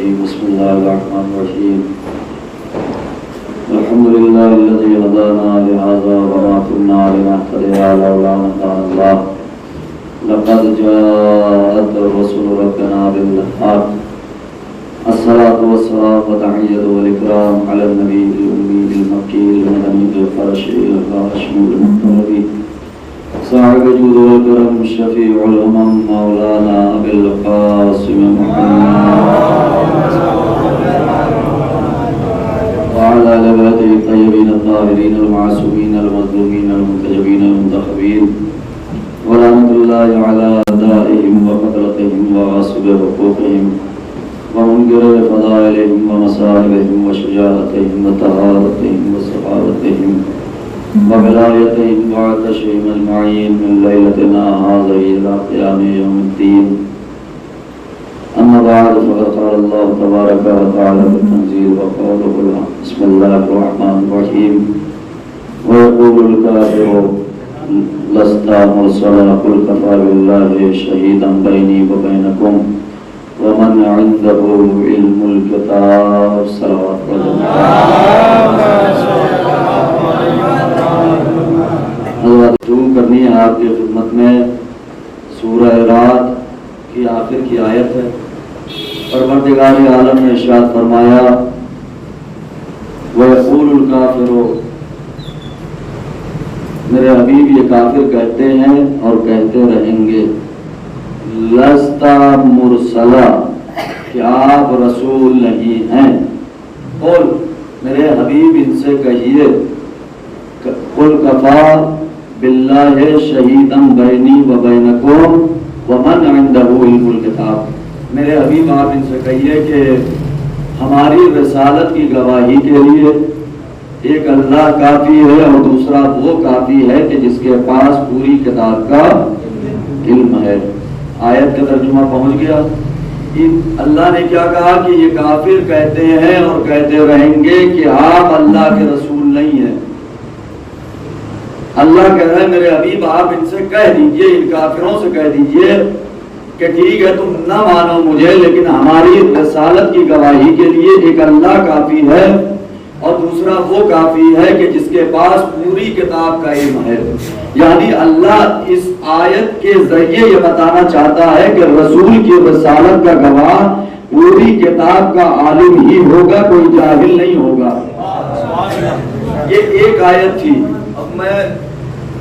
الرجيم بسم الله الرحمن الرحيم الحمد لله الذي هدانا لهذا وما كنا لنهتدي لولا أن هدانا الله لقد جاءت الرسل ربنا بالحق الصلاة والسلام وتحية والإكرام على النبي الأمي المكي المدني الفرشي الهاشمي المطلبي صاحب الجود والكرم الشفيع الأمم مولانا أبي القاسم محمد وعلى آل بيته الطيبين الطاهرين المعصومين المظلومين المنتجبين المنتخبين ولعنة الله على أعدائهم وقتلتهم وغاصب حقوقهم ومنكر فضائلهم ومصائبهم وشجاعتهم وطهارتهم وسخاوتهم وبلايتهم وعطشهم المعين من ليلتنا هذه إلى قيام يوم الدين. أما بعد فقد قال الله تبارك وتعالى في التنزيل وقوله بسم الله الرحمن الرحيم ويقول الكافر لست مرسلا قل كفى بالله شهيدا بيني وبينكم ومن عنده علم الكتاب صلوات حضرات شروع کرنی ہے آپ کی خدمت میں سورہ رات کی آخر کی آیت ہے. پروردگار عالم نے ارشاد فرمایا وَيَقُولُ الْكَافِرُ میرے حبیب یہ کافر کہتے ہیں اور کہتے رہیں گے لَسْتَ مُرْسَلًا کہ آپ رسول نہیں ہیں. قل میرے حبیب ان سے کہیے قل کفا باللہ شہیداً بینی و بینکم ومن عندہ علم الکتاب. میرے حبیب آپ ان سے کہیے کہ ہماری رسالت کی گواہی کے لیے ایک اللہ کافی ہے اور دوسرا وہ کافی ہے کہ جس کے پاس پوری کتاب کا علم ہے. آیت کا ترجمہ پہنچ گیا. اللہ نے کیا کہا کہ یہ کافر کہتے ہیں اور کہتے رہیں گے کہ آپ اللہ کے رسول نہیں ہیں. اللہ کہہ رہا ہے میرے حبیب آپ ان سے کہہ دیجئے, ان کافروں سے کہہ دیجئے کہ ٹھیک ہے تم نہ مانو مجھے لیکن ہماری رسالت کی گواہی کے لیے ایک اللہ کافی ہے اور دوسرا وہ کافی ہے کہ جس کے پاس پوری کتاب کا علم ہے. یعنی اللہ اس آیت کے ذریعے یہ بتانا چاہتا ہے کہ رسول کی رسالت کا گواہ پوری کتاب کا عالم ہی ہوگا, کوئی جاہل نہیں ہوگا. یہ ایک آیت تھی. اب میں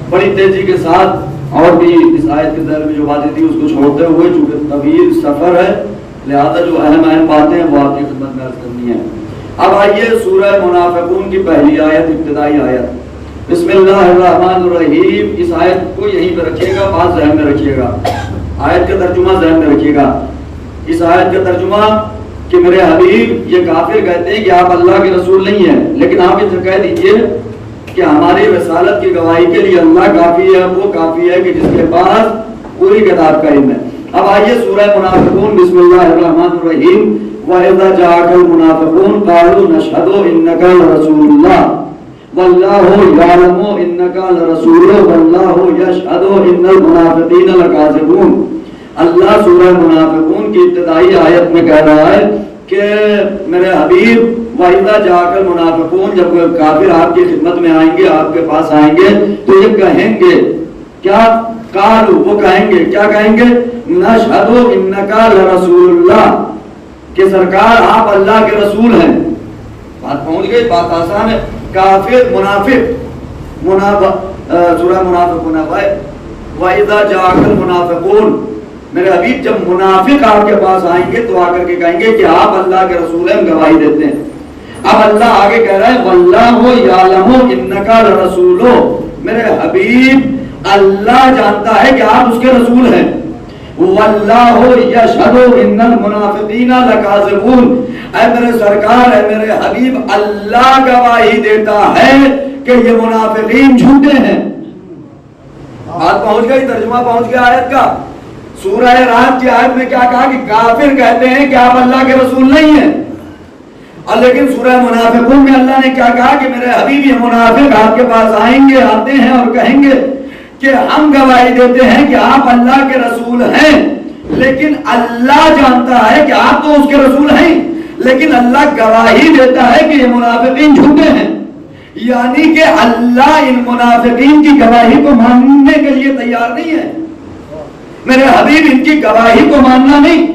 بڑی تیزی کے ساتھ اور بھی اس آیت کے ذیل میں جو باتیں تھی اس کو چھوڑتے ہوئے چونکہ طویل سفر ہے لہذا جو اہم باتیں ہیں وہ آپ کی خدمت میں عرض کرنی ہے. اب آئیے سورہ منافقون کی پہلی آیت, ابتدائی آیت. بسم اللہ الرحمن الرحیم. اس آیت کو یہیں پہ رکھیے گا, بات ذہن میں رکھیے گا, آیت کا ترجمہ ذہن میں رکھیے گا. اس آیت کا ترجمہ کہ میرے حبیب یہ کافر کہتے ہیں کہ آپ اللہ کے رسول نہیں ہیں لیکن آپ ان سے کہہ دیجئے کہ ہماری رسالت کی گواہی کے لیے اللہ کافی ہے, وہ کافی ہے کہ جس کے پاس پوری کتاب کا علم ہے. اب آئیے سورہ منافقون بسم اللہ الرحمن الرحیم. وَإِذَا جَاءَكَ الْمُنَافِقُونَ قَالُوا نَشْهَدُ إِنَّكَ لَرَسُولُ اللَّهِ وَاللَّهُ يَعْلَمُ إِنَّكَ لَرَسُولُهُ وَاللَّهُ يَشْهَدُ إِنَّ الْمُنَافِقِينَ لَكَاذِبُونَ. اللہ سورہ منافقون کی ابتدائی آیت میں کہہ رہا ہے کہ میرے حبیب وَإِذَا جَاءَكَ الْمُنَافِقُونَ جب کافر آپ کی خدمت میں آئیں گے, آپ کے پاس آئیں گے تو یہ کہیں گے کیا قالوا وہ کہیں گے کیا کہیں گے نَشْهَدُ إِنَّكَ لَرَسُولُ اللَّهِ کہ سرکار آپ اللہ کے رسول ہیں. بات پہنچ گئی, بات آسان ہے. کافر منافق سورہ منافقون وَإِذَا جَاءَكَ الْمُنَافِقُونَ میرے حبیب جب منافق آپ کے پاس آئیں گے تو آ کر کے کہیں گے کہ آپ اللہ کے رسول ہیں, ہم گواہی دیتے ہیں. اب اللہ آگے کہہ رہا ہے وَاللَّهُ يَعْلَمُ إِنَّكَ لَرَسُولُهُ میرے حبیب اللہ جانتا ہے کہ آپ اس کے رسول ہیں. وَاللَّهُ يَشْهَدُ إِنَّ الْمُنَافِقِينَ لَكَاذِبُونَ اے میرے سرکار اے میرے حبیب اللہ گواہی دیتا ہے کہ یہ منافقین جھوٹے ہیں. بات پہنچ گئی, ترجمہ پہنچ گیا آیت کا. سورہ رات کی آیت میں کیا کہا کہ کافر کہتے ہیں کہ آپ اللہ کے رسول نہیں ہیں, اور لیکن سورہ منافقون میں اللہ نے کیا کہا کہ میرے حبیب یہ منافق آپ کے پاس آئیں گے, آتے ہیں اور کہیں گے کہ ہم گواہی دیتے ہیں کہ آپ اللہ کے رسول ہیں لیکن اللہ جانتا ہے کہ آپ تو اس کے رسول ہیں لیکن اللہ گواہی دیتا ہے کہ یہ منافقین جھوٹے ہیں، یعنی کہ اللہ ان منافقین کی گواہی کو ماننے کے لیے تیار نہیں ہے۔ میرے حبیب ان کی گواہی کو ماننا نہیں،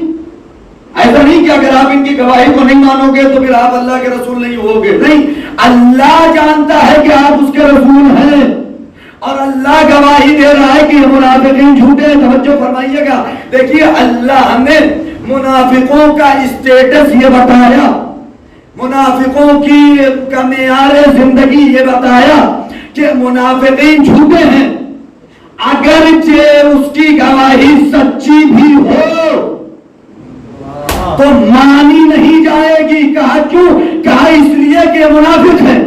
ایسا نہیں کہ اگر آپ ان کی گواہی کو نہیں مانو گے تو پھر آپ اللہ کے رسول نہیں ہوگے، نہیں، اللہ جانتا ہے کہ آپ اس کے رسول ہیں اور اللہ گواہی دے رہا ہے کہ یہ منافقین جھوٹے ہیں۔ توجہ فرمائیے گا، دیکھیے اللہ نے منافقوں کا اسٹیٹس یہ بتایا، منافقوں کا معیار زندگی یہ بتایا کہ منافقین جھوٹے ہیں، اگرچہ اس کی گواہی سچی بھی ہو تو مانی نہیں جائے گی۔ کہا کیوں؟ کہا اس لیے کہ منافق ہیں،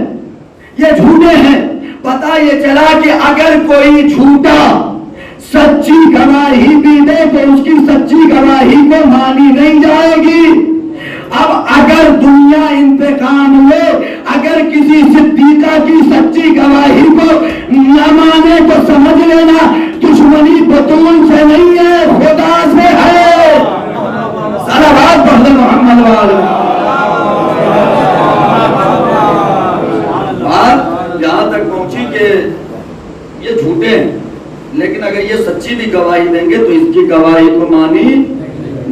یہ جھوٹے ہیں۔ پتہ یہ چلا کہ اگر کوئی جھوٹا سچی گواہی بھی دے تو اس کی سچی گواہی کو مانی نہیں جائے گی۔ اب اگر دنیا انتقام لے، اگر کسی صدیقہ کی سچی گواہی کو نہ مانے تو سمجھ لینا دشمنی بطول سے نہیں ہے، خدا سے ہے۔ صلوات پڑھ دیں محمد والے۔ بات یہاں تک پہنچی کہ یہ جھوٹے ہیں، لیکن اگر یہ سچی بھی گواہی دیں گے تو اس کی گواہی کو مانی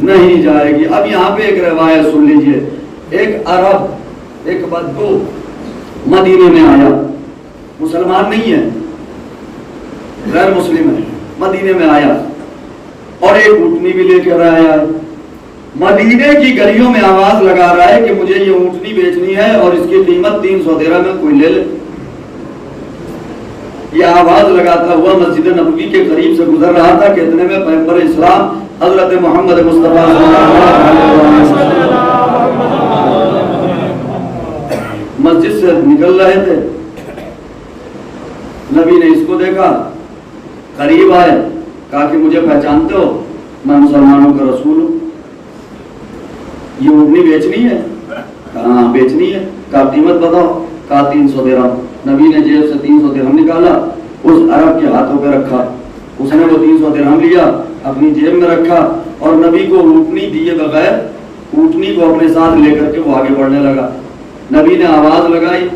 نہیں جائے گی۔ اب یہاں پہ ایک روایت سن لیجئے، ایک عرب، ایک بدو مدینے میں آیا، مسلمان نہیں ہے، غیر مسلم ہے، مدینے میں آیا اور ایک اونٹنی بھی لے کر آیا ہے۔ مدینے کی گلیوں میں آواز لگا رہا ہے کہ مجھے یہ اونٹنی بیچنی ہے اور اس کی قیمت 300 درہم میں، کوئی لے لے۔ یہ آواز لگاتا ہوا مسجد نبوی کے قریب سے گزر رہا تھا کہ اتنے میں پیغمبر اسلام حضرت محمد مصطفیٰ صلی اللہ علیہ وسلم مسجد سے نکل رہے تھے۔ نبی نے اس کو دیکھا، قریب آئے، کہا کہ مجھے پہچانتے ہو؟ میں مسلمانوں کا رسول ہوں، یہ اونٹنی بیچنی ہے؟ کہا ہاں بیچنی ہے۔ کہا قیمت بتاؤ؟ کہا 300 درہم۔ نبی نے جیب سے 300 درہم نکالا، اس عرب کے ہاتھوں پہ رکھا، اس نے وہ 300 درہم لیا، اپنی جیب میں رکھا اور نبی کو اونٹنی دیے بغیر اونٹنی کو اپنے ساتھ لے کر کے وہ آگے بڑھنے لگا۔ نبی نے آواز لگائی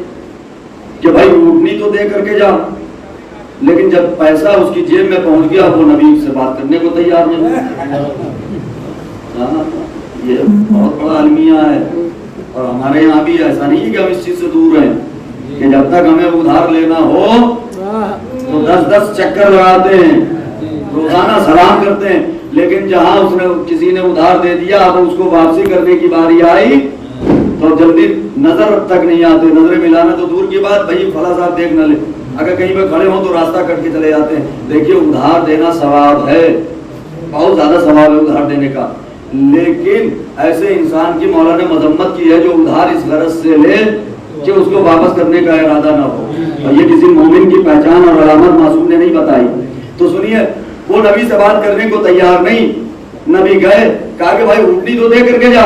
کہ بھائی اونٹنی تو دے کر کے جا، لیکن جب پیسہ اس کی جیب میں پہنچ گیا وہ نبی سے بات کرنے کو تیار نہیں۔ یہ بہت بڑا المیہ ہے، اور ہمارے یہاں بھی ایسا نہیں کہ ہم اس چیز سے دور ہیں کہ جب تک ہمیں ادھار لینا ہو تو 10 چکر لگاتے ہیں، روزانہ سلام کرتے ہیں، لیکن جہاں اس نے کسی نے ادھار دے دیا اب اس کو واپسی کرنے کی باری آئی تو جلدی نظر تک نہیں آتے، نظریں ملانا تو دور کی بات، بھائی فلاں صاحب دیکھ نہ لے، اگر کہیں پہ کھڑے ہوں تو راستہ کٹ کے چلے جاتے ہیں۔ دیکھیے ادھار دینا ثواب ہے، بہت زیادہ ثواب ہے ادھار دینے کا، لیکن ایسے انسان کی مولا نے مذمت کی ہے جو ادھار اس غرض سے لے کہ اس کو واپس کرنے کا ارادہ نہ ہو، اور یہ کسی مومن کی پہچان اور علامت معصوم نے نہیں بتائی۔ تو سنیے، وہ نبی سے بات کرنے کو تیار نہیں، نبی گئے، کہا کہ بھائی اونٹنی تو دے کر کے جا۔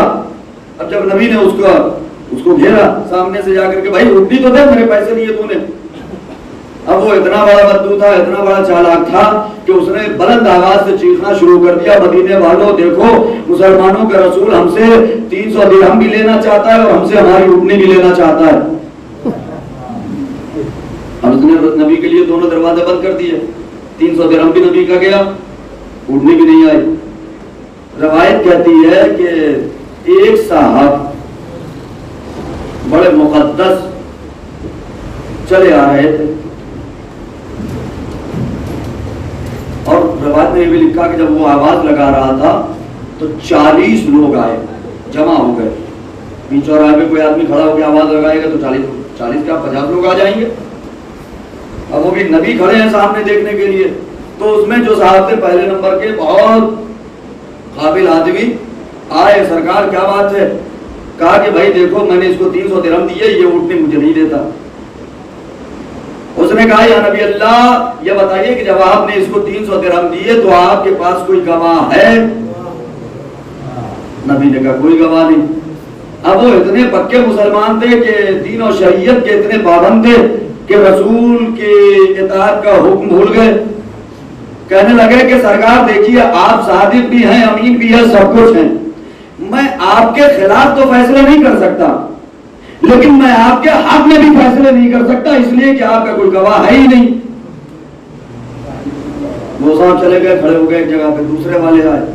اب جب نبی نے اس کو گھیرا سامنے سے جا کر کے، بھائی اونٹنی تو دے، میرے پیسے لیے تو نے۔ اب وہ اتنا بڑا بدو تھا، اتنا بڑا چالاک تھا کہ اس نے بلند آواز سے چیخنا شروع کر دیا، مدینے والوں دیکھو مسلمانوں کا رسول ہم سے 300 درہم بھی لینا چاہتا ہے اور ہم سے ہماری اونٹنی بھی لینا چاہتا ہے۔ اب اس نے نبی کے لیے دونوں دروازے بند کر دیے، 300 درہم بھی نبی کا گیا، اونٹنی بھی نہیں آئی۔ روایت کہتی ہے کہ ایک صاحب بڑے مقدس چلے آ رہے تھے، اور روایت میں یہ بھی لکھا کہ جب وہ آواز لگا رہا تھا تو 40 لوگ آئے، جمع ہو گئے۔ بیچ چوراہے پہ کوئی آدمی کھڑا ہو کے آواز لگائے گا تو 40 کیا 50 لوگ آ جائیں گے۔ اب وہ بھی نبی کھڑے ہیں سامنے دیکھنے کے لیے، تو اس میں جو صاحب تھے پہلے نمبر کے، بہت قابل آدمی آئے، سرکار کیا بات ہے؟ کہا کہ بھائی دیکھو میں نے اس کو 300 درہم دیے، یہ اونٹنی مجھے نہیں دیتا۔ اس نے کہا یا نبی اللہ یہ بتائیے کہ جب آپ نے اس کو 300 درہم دیے تو آپ کے پاس کوئی گواہ ہے؟ نبی نے کہا کوئی گواہ نہیں۔ اب وہ اتنے پکے مسلمان تھے کہ دین و شریعت کے اتنے پابند تھے کہ رسول کے اطاعت کا حکم بھول گئے۔ کہنے لگے کہ سرکار دیکھیے آپ صادق بھی ہیں، امین بھی ہیں، سب کچھ ہیں، میں آپ کے خلاف تو فیصلے نہیں کر سکتا، لیکن میں آپ کے حق میں بھی فیصلے نہیں کر سکتا، اس لیے کہ آپ کا کوئی گواہ ہے ہی نہیں۔ وہ صاحب چلے گئے، کھڑے ہو گئے ایک جگہ پہ، دوسرے والے آئے،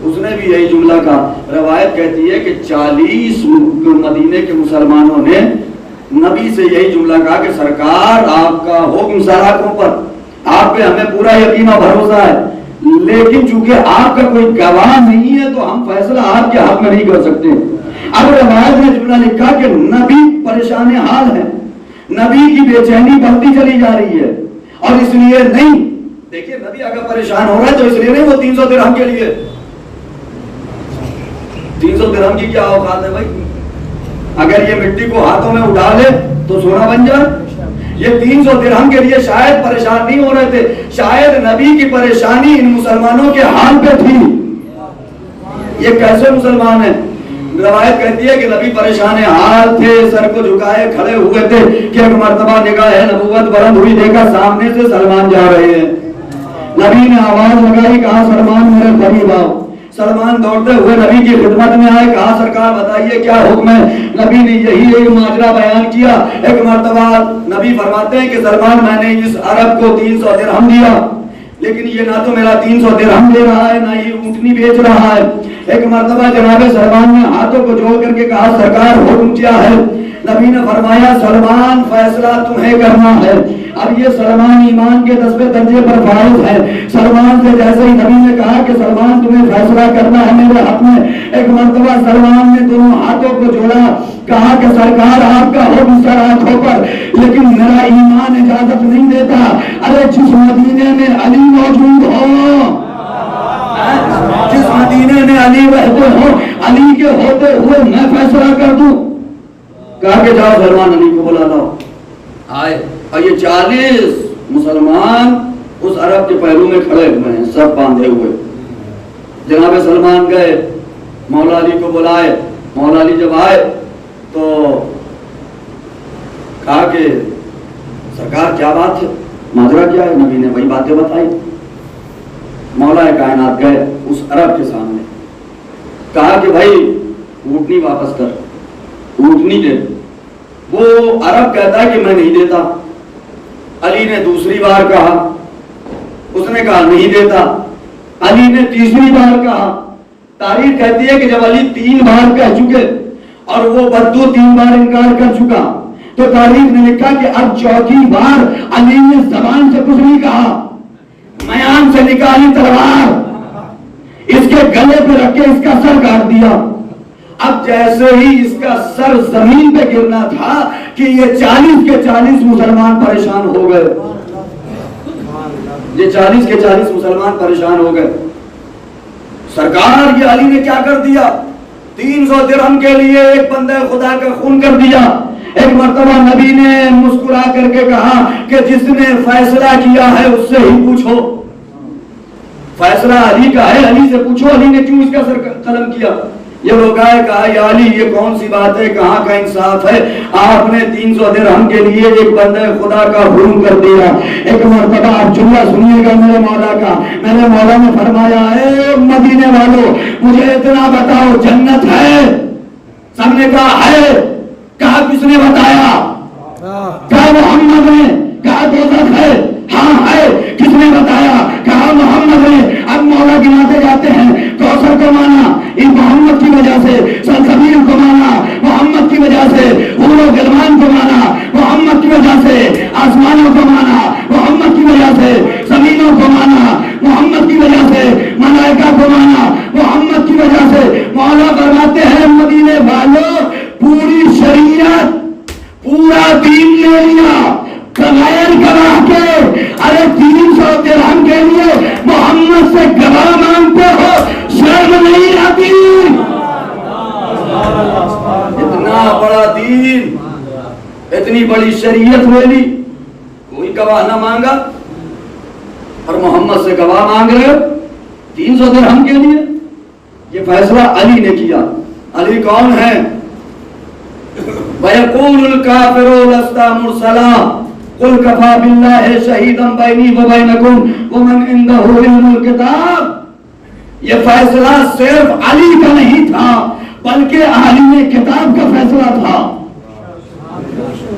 اس نے بھی یہی جملہ کہا۔ روایت کہتی ہے کہ 40 مدینے کے مسلمانوں نے نبی سے یہی جملہ کہا کہ سرکار آپ کا حکم سراخوں پر، آپ پہ ہمیں پورا یقین اور بھروسہ ہے، لیکن چونکہ آپ کا کوئی گواہ نہیں ہے تو ہم فیصلہ آپ کے حق میں نہیں کر سکتے۔ اب روایت میں جملہ لکھا کہ نبی پریشان حال ہے، نبی کی بے چینی بڑھتی چلی جا رہی ہے، اور اس لیے نہیں، دیکھیے نبی اگر پریشان ہو رہا ہے تو اس لیے نہیں، وہ 300 درہم کے لیے، 300 درہم کی کیا اوقات ہے بھائی؟ اگر یہ مٹی کو ہاتھوں میں اٹھا لے تو سونا بن جائے۔ یہ 300 درہم کے لیے شاید پریشان نہیں ہو رہے تھے، شاید نبی کی پریشانی ان مسلمانوں کے حال پہ تھی۔ یہ کیسے مسلمان ہیں؟ روایت کہتی ہے کہ نبی پریشان حال تھے، سر کو جھکائے کھڑے ہوئے تھے کہ ایک مرتبہ نگاہ نبوت بلند ہوئی، دیکھا سامنے سے سلمان جا رہے ہیں۔ نبی نے آواز لگائی، کہا سلمان میرے قریب آؤ۔ سلمان دوڑتے ہوئے نبی کی خدمت میں آئے، کہا سرکار بتائیے کیا حکم ہے؟ نبی نے یہی ایک ماجرا بیان کیا۔ ایک مرتبہ نبی فرماتے ہیں کہ سلمان میں نے اس عرب کو 300 درہم دیا، لیکن یہ نہ تو میرا 300 درہم دے رہا ہے، نہ یہ اونٹنی بیچ رہا ہے۔ ایک مرتبہ جناب سلمان نے ہاتھوں کو جوڑ کر کے کہا سرکار حکم کیا ہے؟ نبی نے فرمایا سلمان فیصلہ تمہیں کرنا ہے۔ اب یہ سلمان ایمان کے 10ویں درجے پر فائز ہے۔ سلمان سے جیسے ہی نبی نے کہا کہ سلمان تمہیں فیصلہ کرنا ہے میرے حق میں، ایک مرتبہ سلمان نے دونوں ہاتھوں کو جوڑا، کہا کہ سرکار آپ کا حکم سر آنکھوں پر، لیکن میرا ایمان اجازت نہیں دیتا۔ ارے جس مدینے میں علی موجود ہو، جس مدینے میں علی رہتے ہو، علی کے ہوتے ہوئے میں فیصلہ کر دوں۔ کہا کہ جاؤ سلمان علی کو بلا لاؤ۔ آئے، اور یہ 40 مسلمان اس عرب کے پہلو میں کھڑے ہوئے ہیں، سب باندھے ہوئے۔ جناب سلمان گئے، مولا علی کو بلائے۔ مولا علی جب آئے تو کہا کہ سرکار کیا بات ہے، ماجرا کیا ہے؟ نبی نے وہی باتیں بتائی۔ مولا کائنات گئے اس عرب کے سامنے، کہا کہ بھائی اونٹنی واپس کر، اونٹنی دے۔ وہ عرب کہتا ہے کہ میں نہیں دیتا۔ علی نے دوسری بار کہا، اس نے کہا نہیں دیتا۔ علی نے تیسری بار کہا۔ تاریخ کہتی ہے کہ جب علی 3 بار کہہ چکے اور وہ بدو 3 بار انکار کر چکا، تو تاریخ نے لکھا کہ اب چوتھی بار علی نے زبان سے کچھ نہیں کہا، میان سے نکالی تلوار، اس کے گلے پہ رکھ کے اس کا سر کاٹ دیا۔ اب جیسے ہی اس کا سر زمین پہ گرنا تھا کہ یہ 40 کے 40 مسلمان پریشان ہو گئے، یہ 40 کے 40 مسلمان پریشان ہو گئے۔ سرکار یہ علی نے کیا کر دیا؟ 300 درہم کے لیے ایک بندے خدا کا خون کر دیا۔ ایک مرتبہ نبی نے مسکرا کر کے کہا کہ جس نے فیصلہ کیا ہے اس سے ہی پوچھو، فیصلہ علی کا ہے، علی سے پوچھو علی نے کیوں اس کا سر قلم کیا۔ یہ لوگ آئے، کہا یا علی یہ کون سی بات ہے، کہاں کا انصاف ہے؟ آپ نے 300 درہم کے لیے ایک بندے خدا کا خون کر دیا۔ ایک مرتبہ آپ جملہ سنیے گا میرے مولا کا، میرے مولا نے فرمایا اے مدینے والوں مجھے اتنا بتاؤ جنت ہے؟ سب نے کہا ہے۔ کہا کس نے بتایا؟ کہا محمد نے۔ کہا دوزخ ہے؟ ہاں ہے۔ کس نے بتایا؟ کہا محمد نے۔ اب مولا گناتے جاتے ہیں، کوثر کو مانا ان محمد کی وجہ سے، سلسبیل کو مانا محمد کی وجہ سے، حور و غلمان کو مانا محمد کی وجہ سے، آسمانوں کو مانا محمد کی وجہ سے، زمینوں کو مانا محمد کی وجہ سے، ملائکہ کو مانا محمد کی وجہ سے۔ مولا فرماتے ہیں مدینے والوں پوری شریعت پورا دین لے لیا بغیر گواہ کے، ارے 300 درہم کے لیے محمد سے گواہ مانگتے ہو، شرم نہیں آتی؟ اتنا بڑا دین، اتنی بڑی شریعت لے لی، کوئی گواہ نہ مانگا اور محمد سے گواہ مانگ رہے ہو 300 درہم کے لیے۔ یہ فیصلہ علی نے کیا۔ علی کون ہے؟ وَيَقُولُ الْكَافِرُ لَسْتَ مُرْسَلًا قُلْ كَفَى بِاللَّهِ شَهِيدًا بَيْنِي وَبَيْنَكُمْ وَمَنْ عِندَهُ عِلْمُ الْكِتَابِ۔ یہ فیصلہ صرف علی کا نہیں تھا بلکہ اہل کتاب کا فیصلہ تھا،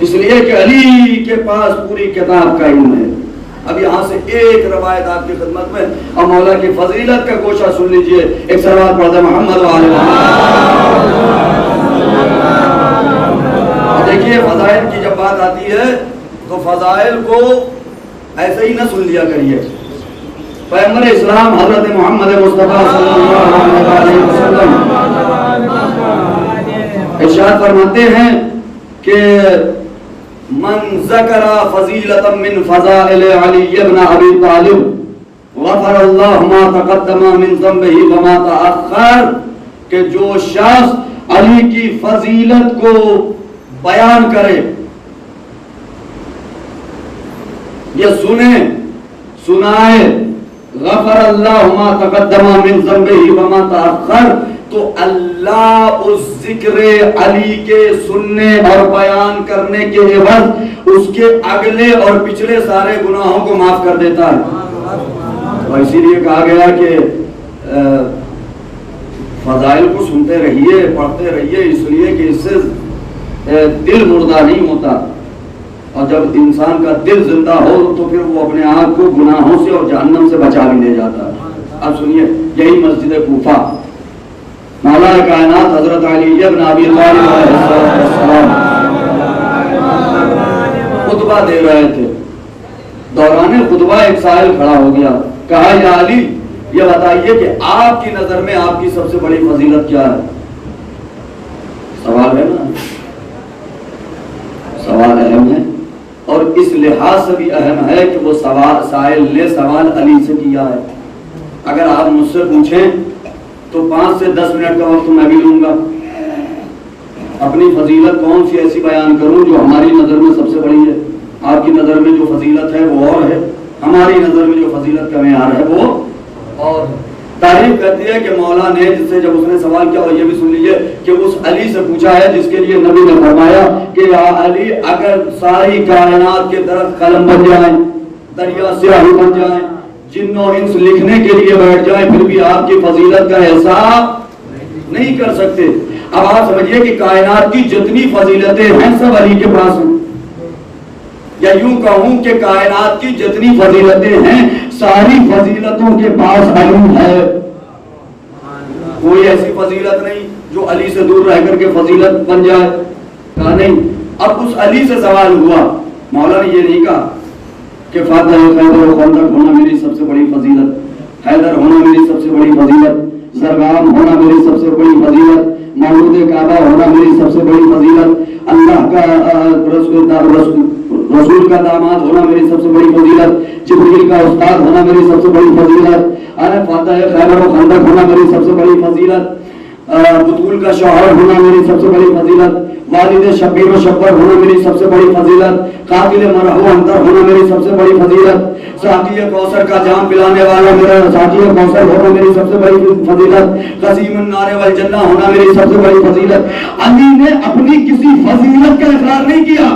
اس لیے کہ علی کے پاس پوری کتاب کا علم ہے۔ اب یہاں سے ایک روایت آپ کی خدمت میں، اور مولا کی فضیلت کا گوشہ سن لیجئے، ایک صلوات پڑھ دیں محمد وآل محمد۔ دیکھیے فضائل کی جب بات آتی ہے تو فضائل کو ایسے ہی نہ سن لیا کریے۔ پیغمبر اسلام حضرت محمد مصطفیٰ صلی اللہ علیہ وسلم ارشاد فرماتے ہیں کہ من ذکر فضیلتا من فضائل علی ابن ابی طالب غفر اللہ ما تقدم من ذنبہ وما تأخر، کہ جو شخص علی کی فضیلت کو بیان کرے، یہ سنائے غفر اللہ ما تقدم من ذنبہ وما تأخر، تو اللہ اس ذکر علی کے سننے اور بیان کرنے کے عوض اس کے اگلے اور پچھلے سارے گناہوں کو معاف کر دیتا ہے۔ اور اسی لیے کہا گیا کہ فضائل کو سنتے رہیے، پڑھتے رہیے، اس لیے کہ اس سے دل مردہ نہیں ہوتا، اور جب انسان کا دل زندہ ہو تو پھر وہ اپنے آپ کو گناہوں سے اور جہنم سے بچا بھی لے جاتا ہے۔ اب سنیے، یہی مسجد کوفہ مولا کائنات حضرت علی ابن ابی طالب علیہ السلام خطبہ دے رہے تھے، دوران خطبہ ایک سائل کھڑا ہو گیا، کہا یا علی یہ بتائیے کہ آپ کی نظر میں آپ کی سب سے بڑی فضیلت کیا ہے؟ سوال ہے نا، سوال اہم ہے، اور اس لحاظ سے بھی اہم ہے کہ وہ سائل نے سوال علی سے کیا ہے۔ اگر آپ مجھ سے پوچھیں تو 5 سے 10 منٹ کا وقت میں بھی لوں گا، اپنی فضیلت کون سی ایسی بیان کروں جو ہماری نظر میں سب سے بڑی ہے۔ آپ کی نظر میں جو فضیلت ہے وہ اور ہے، ہماری نظر میں جو فضیلت کا معیار ہے وہ اور۔ تعریف کرتی ہے کہ مولا نے جس سے جب اس نے سوال کیا، اور یہ بھی سن لیجئے کہ اس علی سے پوچھا ہے جس کے لیے نبی نے فرمایا کہ یا علی اگر ساری کائنات کے درخت قلم بن جائیں، دریا سیاہی بن جائیں، جن و انس لکھنے کے لیے بیٹھ جائیں، پھر بھی آپ کی فضیلت کا احساس نہیں کر سکتے۔ اب آپ سمجھیے کہ کائنات کی جتنی فضیلتیں ہیں سب علی کے پاس ہیں، یا یوں کہوں کہ کائنات کی جتنی فضیلتیں ہیں ساری فضیلتوں کے پاس علی ہے۔ کوئی ایسی فضیلت نہیں جو علی سے دور رہ کر کے فضیلت بن جائے، کہا نہیں۔ اب اس علی سے سوال ہوا، مولا نے یہ نہیں کہا کہ فاتح خیبر و خندق ہونا میری سب سے بڑی فضیلت، حیدر ہونا میری سب سے بڑی فضیلت، زرگام ہونا میری سب سے بڑی فضیلت، مولود کعبہ ہونا میری سب سے بڑی فضیلت، اللہ کا رسول کا داماد ہونا میری سب سے بڑی فضیلت، جبریل کا استاد ہونا میری سب سے بڑی فضیلت، فاتح خیبر و خندق ہونا میری سب سے بڑی فضیلت، بطول کا شوہر ہونا میری سب سے بڑی فضیلت، والد شبیر و شبر ہونا میری سب سے بڑی فضیلت، قاتل مرحو اندر ہونا میری سب سے بڑی فضیلت، ساقی کوثر کا جام پلانے والا میرا ساقی کوثر ہونا میری سب سے بڑی فضیلت، قسیم النار والجنہ ہونا میری سب سے بڑی فضیلت۔ علی نے اپنی کسی فضیلت کا اقرار نہیں کیا۔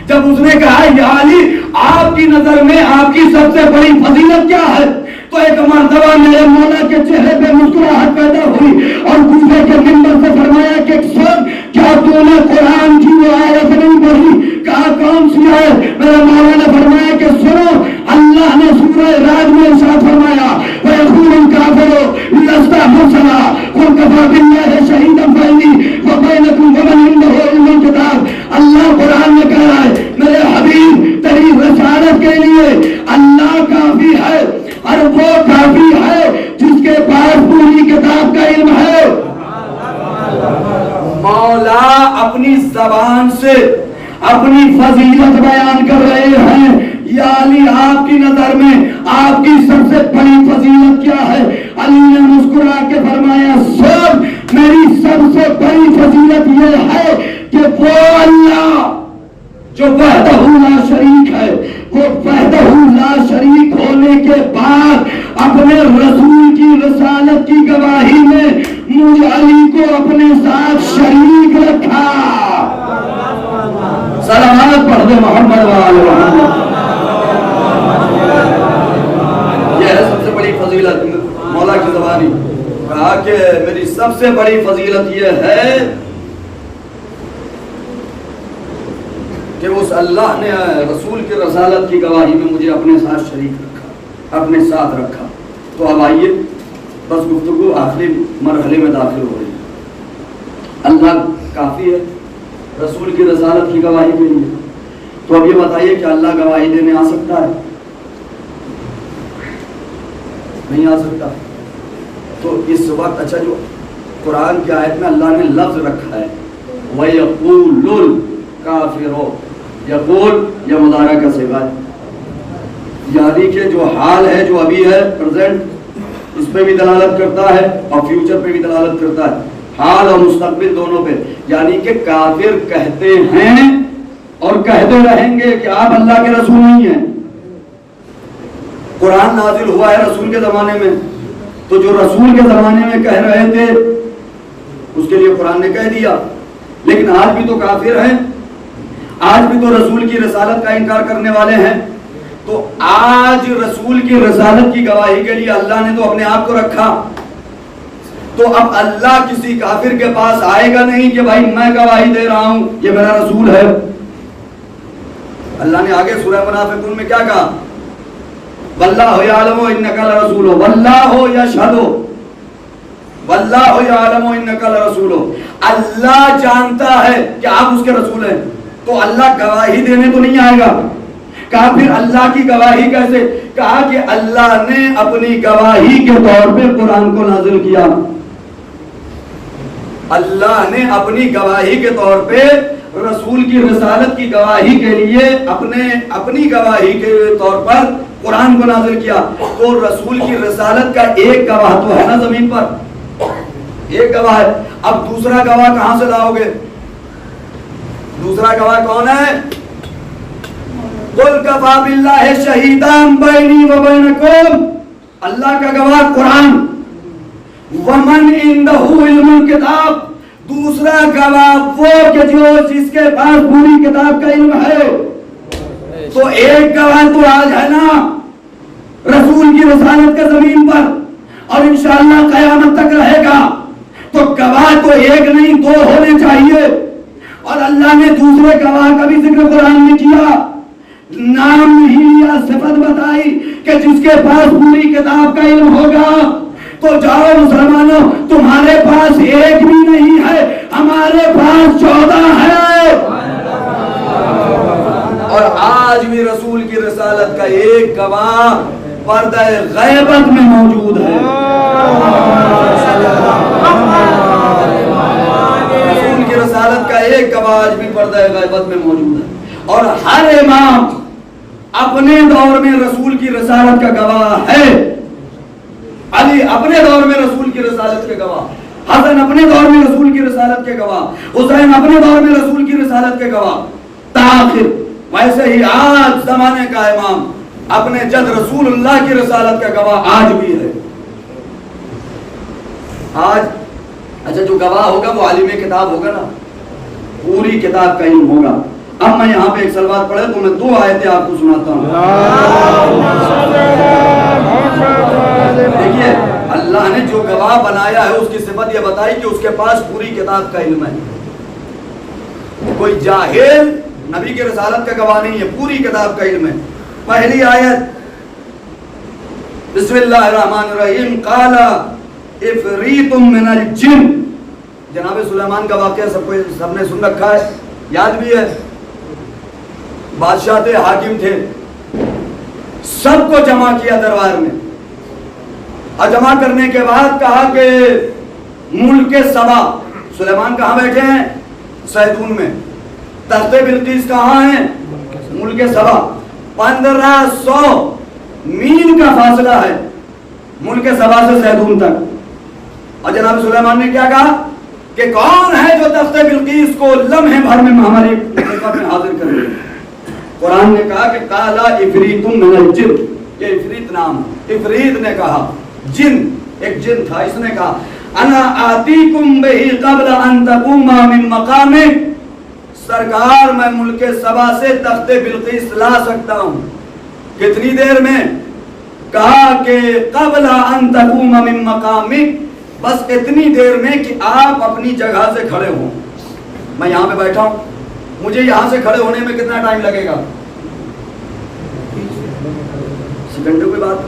جب اس نے کہا یا علی آپ کی نظر میں آپ کی سب سے بڑی فضیلت کیا ہے، تو ایک مرتبہ میرے مولا کے چہرے پہ مسکراہٹ پیدا ہوئی اور کوفے کے منبر سے فرمایا کہ سن کیا تو نے قرآن کی وہ آیت نہیں پڑھی؟ کہا کون سی آیت؟ میرے مولا نے فرمایا کہ سنو، اللہ نے سورہ راج میں ارشاد فرمایا وَيَقُولُ الْكَافِرُ لَسْتَ مُرْسَلًا قُلْ كَفَىٰ بِاللَّهِ شَهِيدًا بَيْنِي وَبَيْنَكُمْ وَمَنْ عِندَهُ عِلْمُ الْكِتَابِ۔ اللہ قرآن میں کہہ رہا ہے میرے حبیب تیری رسالت کے لیے اللہ کافی ہے، اور وہ کافی ہے جس کے پاس پوری کتاب کا علم ہے۔ مولا اپنی زبان سے اپنی فضیلت بیان کر رہے ہیں۔ یا علی آپ کی نظر میں آپ کی سب سے بڑی فضیلت کیا ہے؟ علی نے مسکرا کے فرمایا سب میری سب سے بڑی فضیلت یہ ہے کہ وہ اللہ جو وحدہ لا شریک ہے، وہ وحدہ لا شریک ہونے کے بعد اپنے رسول کی رسالت کی گواہی میں مجھ علی کو اپنے ساتھ شریک رکھا۔ سلامات پڑھ دے محمد وآل محمد۔ یہ ہے سب سے بڑی فضیلت مولا کی زبان مہربانی. کہا کہ میری سب سے بڑی فضیلت یہ ہے کہ اس اللہ نے رسول کی رسالت کی گواہی میں مجھے اپنے ساتھ شریک رکھا، اپنے ساتھ رکھا. تو اب آئیے بس گفتگو آخری مرحلے میں داخل ہو رہی ہے. اللہ کافی ہے رسول کی رسالت کی گواہی کے لیے. تو اب یہ بتائیے کہ اللہ گواہی دینے آ سکتا ہے؟ نہیں آ سکتا. تو اس وقت اچھا جو قرآن کی آیت میں اللہ نے لفظ رکھا ہے وَيَقُولُ الْكَافِرُ، یقول یہ مضارع کا صیغہ ہے، یعنی کہ جو حال ہے جو ابھی ہے پریزنٹ اس پہ بھی دلالت کرتا ہے اور فیوچر پہ بھی دلالت کرتا ہے، حال اور مستقبل دونوں پہ. یعنی کہ کافر کہتے ہیں اور کہتے رہیں گے کہ آپ اللہ کے رسول نہیں ہیں. قرآن نازل ہوا ہے رسول کے زمانے میں، تو جو رسول کے زمانے میں کہہ رہے تھے اس کے لیے قرآن نے کہہ دیا. لیکن آج بھی تو کافر ہیں، آج بھی تو رسول کی رسالت کا انکار کرنے والے ہیں. تو آج رسول کی رسالت کی گواہی کے لیے اللہ نے تو اپنے آپ کو رکھا. تو اب اللہ کسی کافر کے پاس آئے گا نہیں کہ بھائی میں گواہی دے رہا ہوں یہ میرا رسول ہے. اللہ نے آگے سورہ منافقون میں کیا کہا؟ واللہ یعلم انک لرسول واللہ یشہد واللہ یعلم انک لرسول. اللہ جانتا ہے کہ آپ اس کے رسول ہیں. تو اللہ گواہی دینے تو نہیں آئے گا. کہا پھر اللہ کی گواہی کیسے؟ کہا کہ اللہ نے اپنی گواہی کے طور پہ قرآن کو نازل کیا. اللہ نے اپنی گواہی کے طور پہ رسول کی رسالت کی گواہی کے لیے اپنی گواہی کے طور پر قرآن کو نازل کیا. تو رسول کی رسالت کا ایک گواہ تو ہے نا زمین پر، ایک گواہ ہے. اب دوسرا گواہ کہاں سے لاؤ گے؟ دوسرا گواہ کون ہے؟ قُلْ كَفَىٰ بِاللَّهِ شَهِيدًا بَيْنِي وَبَيْنَكُمْ، اللہ کا گواہ قرآن. وَمَنْ عِندَهُ عِلْمُ الْكِتَابِ، دوسرا گواہ وہ کہ جو جس کے پاس پوری کتاب کا علم ہے. تو ایک گواہ تو آج ہے نا رسول کی رسالت کے زمین پر، اور انشاءاللہ قیامت تک رہے گا. تو گواہ تو ایک نہیں دو ہونے چاہیے. اور اللہ نے دوسرے گواہ کا بھی ذکر قرآن میں کیا، نام ہی یا صفت بتائی کہ جس کے پاس پوری کتاب کا علم ہوگا. تو جاؤ مسلمانوں، تمہارے پاس ایک بھی نہیں ہے، ہمارے پاس 14 ہے. اور آج بھی رسول کی رسالت کا ایک گواہ پردہ غیبت میں موجود ہے. رسول کی رسالت کا ایک گواہ آج بھی پردہ غیبت میں موجود ہے. اور ہر امام اپنے دور میں رسول کی رسالت کا گواہ ہے. علی اپنے دور میں رسول کی رسالت کے گواہ، حسن اپنے دور میں رسول کی رسالت کے گواہ، حسین اپنے دور میں رسول کی رسالت کے گواہ تاخیر. ویسے ہی آج زمانے کا امام اپنے جد رسول اللہ کی رسالت کا گواہ آج بھی ہے. آج اچھا جو گواہ ہوگا وہ عالم کتاب ہوگا نا، پوری کتاب کا علم ہوگا. اب میں یہاں پہ ایک سلوات پڑھے تو میں 2 آیتیں آپ کو سناتا ہوں. دیکھیے اللہ نے جو گواہ بنایا ہے اس کی صفت یہ بتائی کہ اس کے پاس پوری کتاب کا علم ہے. کوئی جاہل نبی کی رسالت کا گواہ نہیں ہے، پوری کتاب کا علم ہے. پہلی آیت بسم اللہ الرحمن الرحیم قال افریت من الجن. جناب سلیمان کا واقعہ سب نے سن رکھا ہے، یاد بھی ہے. بادشاہ تھے، حاکم تھے، سب کو جمع کیا دربار میں، اور جمع کرنے کے بعد کہا کہ ملک سبا، سلیمان کہاں بیٹھے ہیں؟ سیدون میں. تخت بلقیس کہاں ہیں؟ ملک سبا. 1500 میل کا فاصلہ ہے ملک سبا سے سیدون تک. اور جناب سلیمان نے کیا کہا کہ کون ہے جو تخت بلقیس کو لمحے بھر میں ہماری خدمت میں حاضر کرے؟ قرآن نے کہا کہ قالا افریت من الجن، یہ افریت نام. افریت نے کہا، جن ایک جن تھا، اس نے کہا انا آتیکم بہی قبل ان تقوما من مقامک، سرکار میں ملک سبا سے تخت بلقیس لا سکتا ہوں. کتنی دیر میں؟ کہا کہ قبل ان تقوم من مقامک، بس اتنی دیر میں کہ آپ اپنی جگہ سے کھڑے ہوں. میں یہاں پہ بیٹھا ہوں، مجھے یہاں سے کھڑے ہونے میں کتنا ٹائم لگے گا؟ سیکنڈوں کی بات.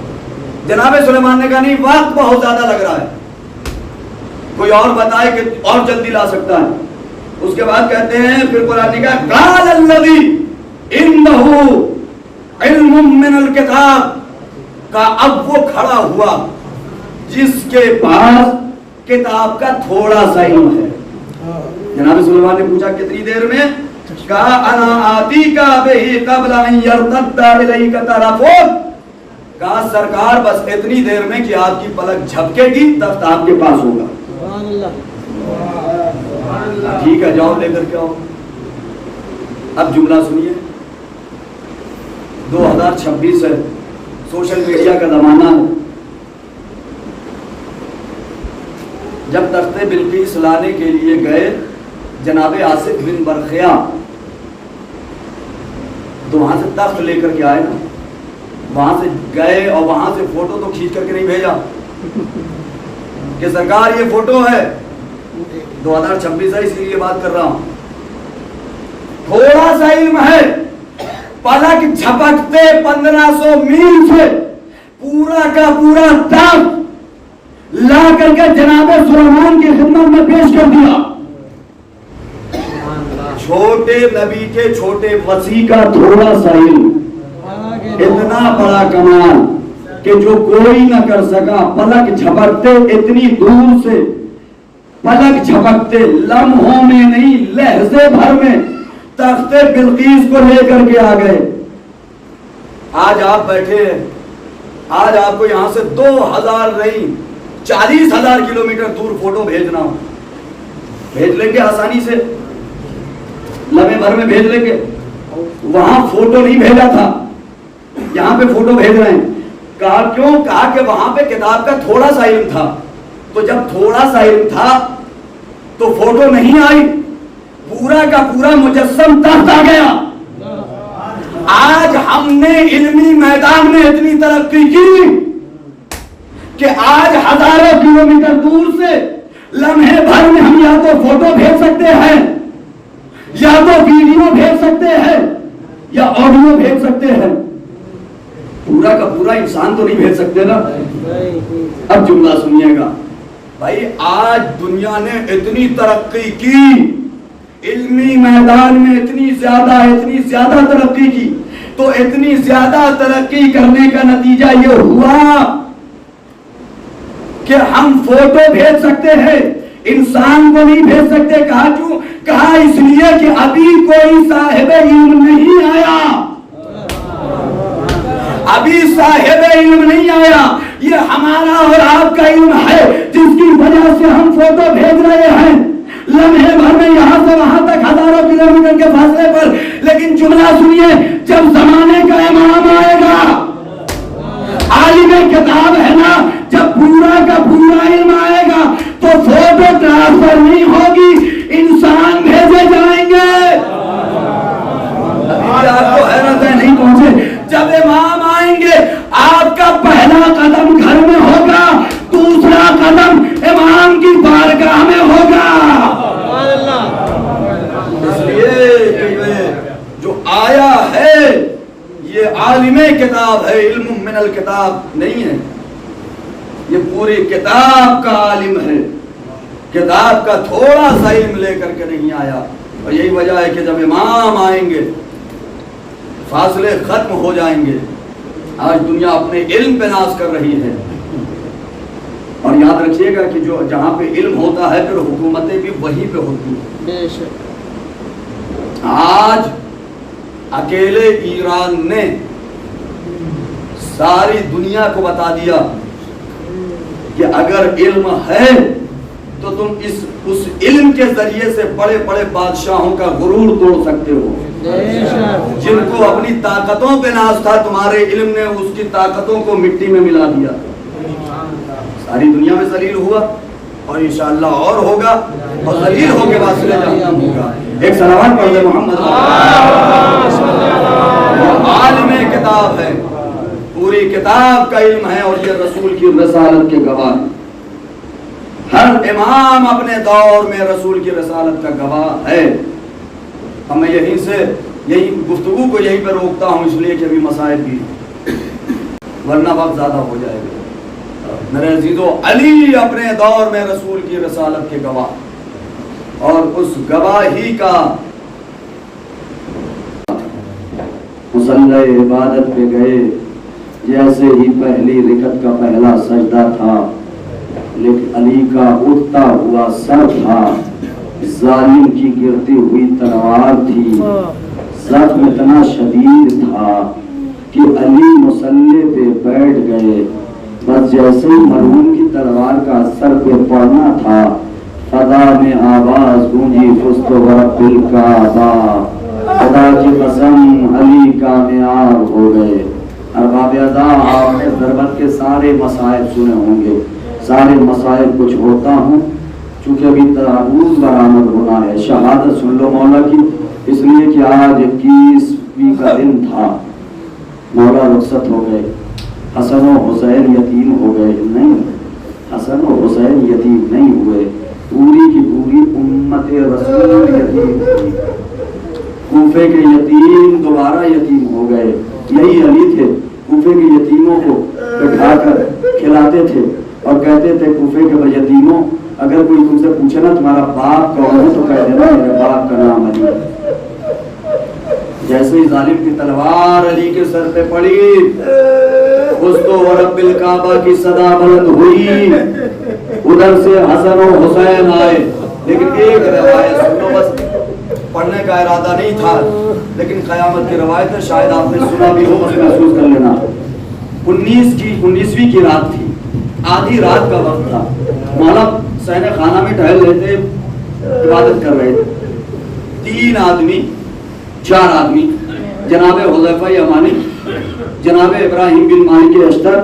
جناب سلیمان نے کہا نہیں، وقت بہت زیادہ لگ رہا ہے، کوئی اور بتائے کہ اور جلدی لا سکتا ہے. اس کے بعد کہتے ہیں پھر قرآن نے کہا قال الذی عنده علم من الکتاب، کا اب وہ کھڑا ہوا جس کے پاس کتاب کا تھوڑا سا علم ہے. جناب سلیمان نے پوچھا کتنی دیر میں؟ کہا انا آتیکا بہ قبل ان یرتد الیک طرفک، کہا سرکار بس اتنی دیر میں کہ آپ کی پلک جھپکے گی تب آپ کے پاس ہوگا. ٹھیک ہے جاؤ لے کر کے آؤ. اب جملہ سنیے، 2026 ہے، سوشل میڈیا کا زمانہ ہے. جب تخت بلقیس لانے کے لیے گئے جناب آصف بن برخیا، تو وہاں سے تخت لے کر کے آئے نا، وہاں سے گئے اور وہاں سے فوٹو تو کھینچ کر کے نہیں بھیجا کہ سرکار یہ فوٹو ہے. 2026 ہے اس لیے بات کر رہا ہوں. تھوڑا سا علم ہے، پلک جھپکتے 1500 میل سے پورا کا پورا تخت لا کر کے جناب سلیمان کی خدمت میں پیش کر دیا. چھوٹے نبی کے چھوٹے وسیع کا تھوڑا سا علم، اتنا بڑا کمال کہ جو کوئی نہ کر سکا. پلک جھپکتے اتنی دور سے، پلک جھپکتے لمحوں میں نہیں لہجے بھر میں تخت بلقیس کو لے کر کے آ گئے. آج آپ بیٹھے ہیں، آج آپ کو یہاں سے 2000 نہیں 40,000 کلومیٹر دور فوٹو بھیجنا ہو، بھیج لیں گے آسانی سے، لمحے بھر میں بھیج لیں گے. وہاں فوٹو نہیں بھیجا تھا، یہاں پہ فوٹو بھیج رہے ہیں. کہا کیوں؟ کہا کہ وہاں پہ کتاب کا تھوڑا سا علم تھا، تو جب تھوڑا سا علم تھا تو فوٹو نہیں آئی، پورا کا پورا مجسم تخت آ گیا. آج ہم نے علمی میدان میں اتنی ترقی کی کہ آج ہزاروں کلومیٹر دور سے لمحے بھر میں ہم یا تو فوٹو بھیج سکتے ہیں، یا تو ویڈیو بھیج سکتے ہیں، یا آڈیو بھیج سکتے ہیں. پورا کا پورا انسان تو نہیں بھیج سکتے نا. اب جملہ سنیے گا بھائی، آج دنیا نے اتنی ترقی کی، علمی میدان میں اتنی زیادہ ترقی کی، تو اتنی زیادہ ترقی کرنے کا نتیجہ یہ ہوا کہ ہم فوٹو بھیج سکتے ہیں، انسان کو نہیں بھیج سکتے. کہا کیوں؟ کہا اس لیے کہ ابھی کوئی صاحب علم نہیں آیا، ابھی صاحب علم نہیں آیا. یہ ہمارا اور آپ کا علم ہے جس کی وجہ سے ہم فوٹو بھیج رہے ہیں لمحے بھر میں یہاں سے وہاں تک ہزاروں کلومیٹر کے فاصلے پر. لیکن جملہ سنیے، جب زمانے کا امام آئے گا، عالم کتاب ہے نا، جب پورا کا پورا علم آئے گا تو فوٹو ٹرانسفر نہیں ہوگی، انسان بھیجے جائیں گے. آپ کو حیرت ہے نہیں پہنچے. جب امام آئیں گے آپ کا پہلا قدم گھر میں ہوگا، دوسرا قدم امام کی بارگاہ میں ہوگا. اس لیے جو آیا ہے یہ عالم کتاب ہے، علم من الکتاب نہیں ہے، یہ پوری کتاب کا عالم ہے. کتاب کا تھوڑا سا علم لے کر کے نہیں آیا. اور یہی وجہ ہے کہ جب امام آئیں گے فاصلے ختم ہو جائیں گے. آج دنیا اپنے علم پہ ناز کر رہی ہے، اور یاد رکھیے گا کہ جو جہاں پہ علم ہوتا ہے پھر حکومتیں بھی وہیں پہ ہوتی ہیں. آج اکیلے ایران نے ساری دنیا کو بتا دیا کہ اگر علم ہے تو تم اس علم کے ذریعے سے بڑے بڑے بادشاہوں کا غرور توڑ سکتے ہو. جن کو اپنی طاقتوں پہ ناز تھا، تمہارے علم نے اس کی طاقتوں کو مٹی میں ملا دیا. ساری دنیا میں ذلیل ہوا اور انشاءاللہ اور ہوگا، اور ذلیل ہو کے بعد جہنم ہوگا. ایک صلوات پڑھ دے محمد. عالم کتاب ہے، پورے پوری کتاب کا علم ہے اور یہ رسول کی رسالت کے گواہ ہے. ہر امام اپنے دور میں رسول کی رسالت کا گواہ ہے. اب میں یہی گفتگو کو یہیں پہ روکتا ہوں اس لیے کہ ابھی مسائل بھی ورنہ وقت زیادہ ہو جائے گا. میرے عزیزو، علی اپنے دور میں رسول کی رسالت کے گواہ اور اس گواہی کا مصلی عبادت پہ گئے جیسے ہی پہلی رکعت کا پہلا سجدہ تھا، لیکن علی کا اٹھتا ہوا سر تھا، ظالم کی گرتی ہوئی تلوار تھی، زخم اتنا شدید تھا کہ علی مصلی پہ بیٹھ گئے. بس جیسے ہی مرحوم کی تلوار کا سر پہ پڑنا تھا، فضا میں آواز گونجی فزت ورب الکعبہ، خدا کی قسم علی کامیاب ہو گئے. ارباب ادا، آپ نے ضربت کے سارے مسائل سنے ہوں گے. سارے مسائل کچھ ہوتا ہوں چونکہ ابھی تابوت برآمد ہونا ہے. شہادت سن لو مولا کی، اس لیے کہ آج 21ویں کا دن تھا. مولا رخصت ہو گئے. حسن و حسین یتیم ہو گئے. نہیں، حسن و حسین یتیم نہیں ہوئے، پوری کی پوری امت رسول یتیم ہوئی. کوفے کے یتیم دوبارہ یتیم ہو گئے. یہی علی تھے، کوفے کے یتیموں کو بٹھا کر کھلاتے تھے اور کہتے تھے کوفے کے یتیموں، اگر کوئی تم سے پوچھے نا تمہارا باپ کون ہے تو کہہ دینا میرے باپ کا نام علی. جیسے ہی ظالم کی تلوار علی کے سر پہ پڑی، فزت ورب الکعبہ کی صدا بلند ہوئی. ادھر سے حسن و حسین آئے. لیکن ایک روایت سنو، بس پڑھنے کا ارادہ نہیں تھا لیکن قیامت کی روایت ہے، شاید آپ نے سنا بھی ہو، اسے محسوس کر لینا. 19ویں کی رات تھی، آدھی رات کا وقت تھا. مولا صحن خانہ میں ٹہل رہے تھے، عبادت کر رہے تھے. 4 آدمی جناب حذیفہ یمانی، جناب ابراہیم بن مالک اشتر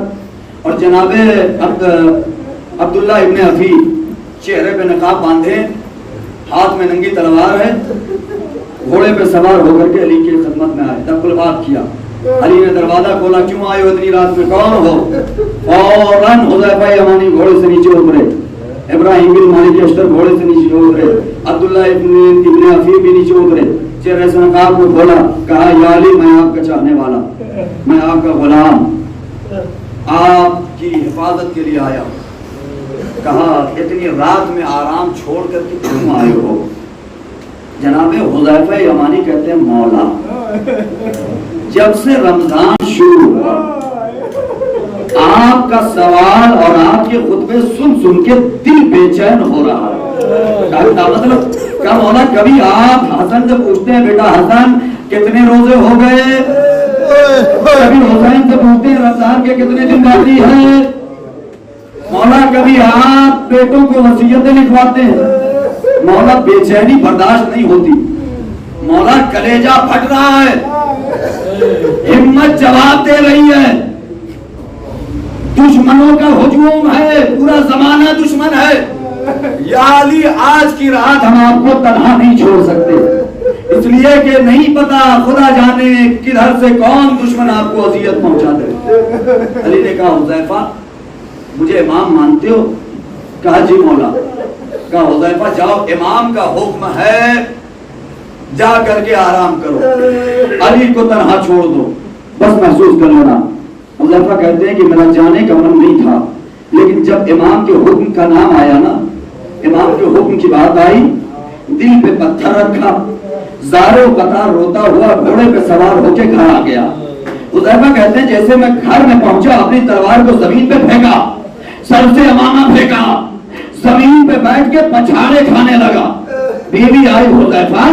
اور جناب عبداللہ ابن عفی، چہرے پہ نقاب باندھے، ہاتھ میں ننگی تلوار ہے، گھوڑے پہ سوار ہو کر کے علی کی خدمت میں آئے. دخل بات کیا. علی نے دروازہ کھولا، کیوں آئے ہو اتنی رات میں، کون ہو؟ فوراً حذیفہ یمانی گھوڑے سے نیچے اترے، ابراہیم بن مالک اشتر گھوڑے سے نیچے اترے، عبداللہ ابن عفی بھی نیچے اترے. چہرے سے نقاب کو کھولا، کہا یا علی میں آپ کا چاہنے والا، میں آپ کا غلام، آپ کی حفاظت کے لیے آیا ہوں. کہا اتنی رات میں آرام چھوڑ کر کے کیوں آئے ہو؟ جناب حذیفہ یمانی کہتے ہیں مولا، جب سے رمضان شروع ہوا آپ کا سوال اور آپ کے خطبے سن کے دل بے چین ہو رہا ہے. مطلب کیا مولا، کبھی آپ حسن سے پوچھتے ہیں بیٹا حسن کتنے روزے ہو گئے، کبھی حسین سے پوچھتے ہیں رمضان کے کتنے دن باقی ہیں. مولا کبھی آپ بیٹوں کو وصیتیں لکھواتے ہیں. مولا بے چینی برداشت نہیں ہوتی. مولا کلیجہ پھٹ رہا ہے، ہمت جواب دے رہی ہے، دشمنوں کا ہجوم ہے، پورا زمانہ دشمن ہے. یا علی آج کی رات ہم آپ کو تنہا نہیں چھوڑ سکتے، اس لیے کہ نہیں پتا خدا جانے کدھر سے کون دشمن آپ کو اذیت پہنچا دے. علی نے کہا حذیفہ مجھے امام مانتے ہو؟ کہا جی مولا. کہا حذیفہ جاؤ، امام کا حکم ہے، جا کر کے آرام کرو، علی کو تنہا چھوڑ دو، بس محسوس کر لینا. حذیفہ کہتے ہیں کہ میرا جانے کا من نہیں تھا، لیکن جب امام کے حکم کا نام آیا نا، امام کے حکم کی بات آئی، دل پہ پتھر رکھا، زارو قطار روتا ہوا گھوڑے پہ سوار ہو کے گھر آ گیا. حذیفہ کہتے ہیں جیسے میں گھر میں پہنچا اپنی تلوار کو زمین پہ پھینکا، سر سے امامہ پھینکا، زمین پہ بیٹھ کے پچھاڑے کھانے لگا. بیوی آئی، حذیفہ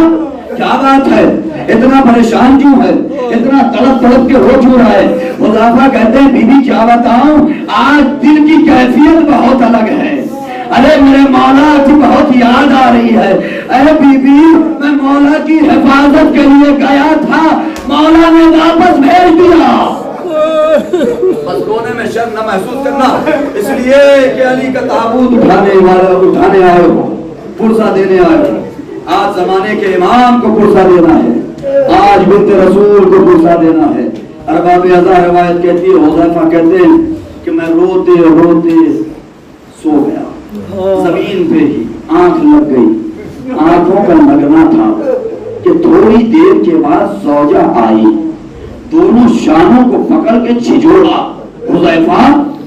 کیا بات ہے، اتنا پریشان کیوں ہے، اتنا تڑپ تڑپ کے رو کیوں رہا ہے؟ حذیفہ کہتے ہیں بیوی کیا بتاؤں، آج دل کی کیفیت بہت الگ ہے. ارے میرے مولا کی بہت یاد آ رہی ہے. اے بی بی میں مولا کی حفاظت کے لیے گیا تھا، مولا نے واپس بھیج دیا. بس رونے میں شرم نہ محسوس کرنا، اس لیے کہ علی کا تابوت اٹھانے آئے ہو، پرسہ دینے آئے ہو. آج زمانے کے امام کو پرسہ دینا ہے، آج بنت رسول کو پرسہ دینا ہے. ارباب ازا روایت کہتی ہے حذیفہ کہتے ہیں کہ میں روتے روتے سو گیا، زمین پہ ہی آنکھ لگ گئی، آنکھوں کا لگنا تھا کہ تھوڑی دیر کے بعد زوجہ آئی، دونوں شانوں کو پکڑ کے چھجوڑا، حذیفہ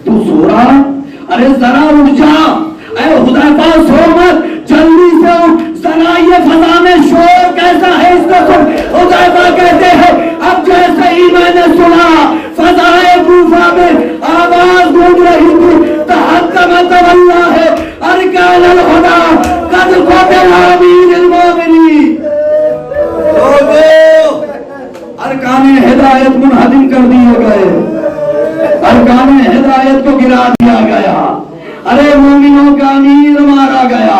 تو سو رہا ہے؟ ارے ذرا اٹھ جا، اے حذیفہ سو مت، جلدی سے اٹھ، ذرا یہ فضا میں شور کیسا ہے اس کو سن۔ حذیفہ کہتے ہیں اب جیسے ہی میں نے سنا فضائے کوفہ میں آواز گونج رہی تھی، تحکمت واللہ ارکان الہدی قد قتل امیر المومنین، لوگوں ارکان ہدایت منہدم کر دیے گئے، ارکان ہدایت کو گرا دیا گیا، ارے مومنوں کا امیر مارا گیا،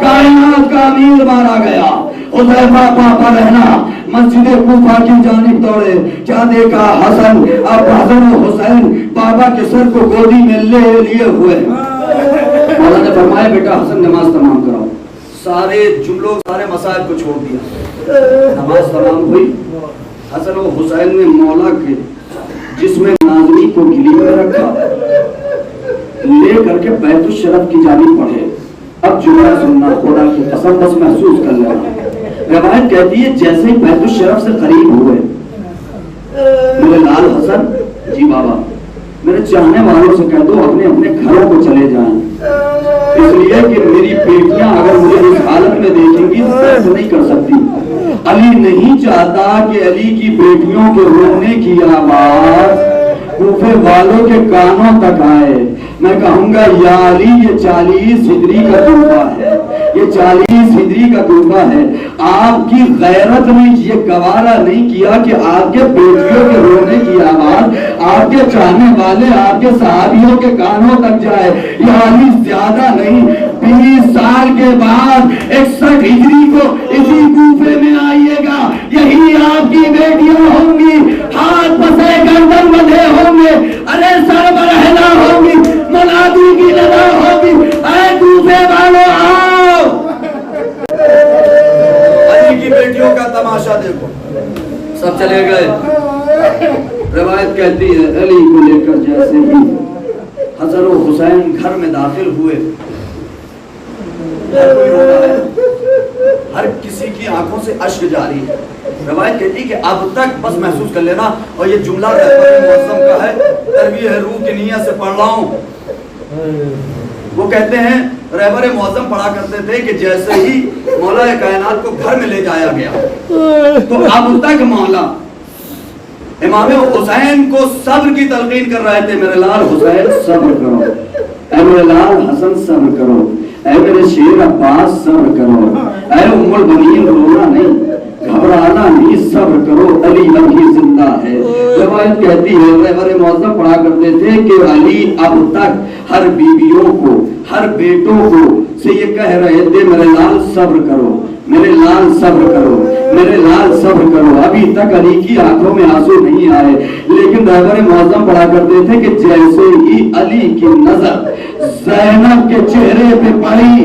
کائنات کا امیر مارا گیا۔ حذیفہ پاپا رہنا مسجد کوفہ کی جانب دوڑے، کیا دیکھا؟ حسن اب حسن و حسین بابا کے سر کو گودی میں لے لیے ہوئے۔ مولا نے فرمایا بیٹا حسن نماز تمام کراؤ، سارے جملوں سارے مسائل کو چھوڑ دیا، نماز تمام ہوئی۔ حسن و حسین نے مولا کے جسم نازنی کو گلی میں رکھا، لے کر کے بیت الشرف کی جانب پڑھے۔ اب جملہ سننا، خدا کی قسم بس محسوس کر لیا۔ روایت کہتی ہے جیسے ہی بیت الشرف سے قریب ہوئے، میرے لال حسن جی بابا میرے چاہنے والوں سے کہہ دو اپنے اپنے گھروں کو چلے جائیں، اس لیے کہ میری بیٹیاں اگر مجھے اس حالت میں دیکھیں گی تو نہیں کر سکتی۔ علی نہیں چاہتا کہ علی کی بیٹیوں کے رونے کی آواز کوفے والوں کے کانوں تک آئے۔ میں کہوں گا یا علی یہ 40 ہجری کا کوفہ ہے، یہ 40 ہجری کا کوفہ ہے، آپ کی غیرت نے یہ گوارا نہیں کیا کہ آپ کے بیٹیوں کے رونے کی آواز آپ کے چاہنے والے آپ کے صحابیوں کے کانوں تک جائے۔ یا علی زیادہ نہیں، 20 سال کے بعد 61 ہجری کو اسی کوفے میں آئیے گا، یہی آپ کی بیٹیاں ہوں گی، ہاتھ پسے گردن بندھے ہوں گے، ارے سر برہنہ ہوں گی، منادی کی ندا ہوگی، اے کوفے والوں آؤ، علی کی بیٹیوں کا تماشا دیکھو۔ سب چلے گئے۔ روایت کہتی ہے علی کو لے کر جیسے ہی حسن و حسین گھر میں داخل ہوئے، ہر کوئی رو رہا ہے، ہر کسی کی آنکھوں سے اشک جاری ہے۔ روایت کہتی ہے کہ اب تک بس محسوس کر لینا، اور یہ جملہ رہبر معظم کا ہے، تربیہ روح کی نیت سے پڑھ رہا ہوں۔ وہ کہتے ہیں رہبر معظم پڑھا کرتے تھے کہ جیسے ہی مولا کائنات کو گھر میں لے جایا گیا تو اب تک مولا امام حسین کو صبر کی تلقین کر رہے تھے، میرے لال حسین صبر کرو، اے میرے لال حسن صبر کرو، اے میرے شیر عباس صبر کرو، اے ام البنین رونا نہیں، گھبرانا نہیں، صبر کرو، علی ابھی زندہ ہے۔ روایت کہتی ہے رہبر معظم پڑھا کرتے تھے کہ علی اب تک ہر بیویوں کو ہر بیٹوں کو سے یہ کہہ رہے تھے میرے لال صبر کرو، میرے لال صبر کرو، میرے لال صبر کرو۔ ابھی تک علی کی آنکھوں میں آنسو نہیں آئے، لیکن رہبر معظم پڑھا کرتے تھے کہ جیسے ہی علی کی نظر زینب کے چہرے پہ پڑی،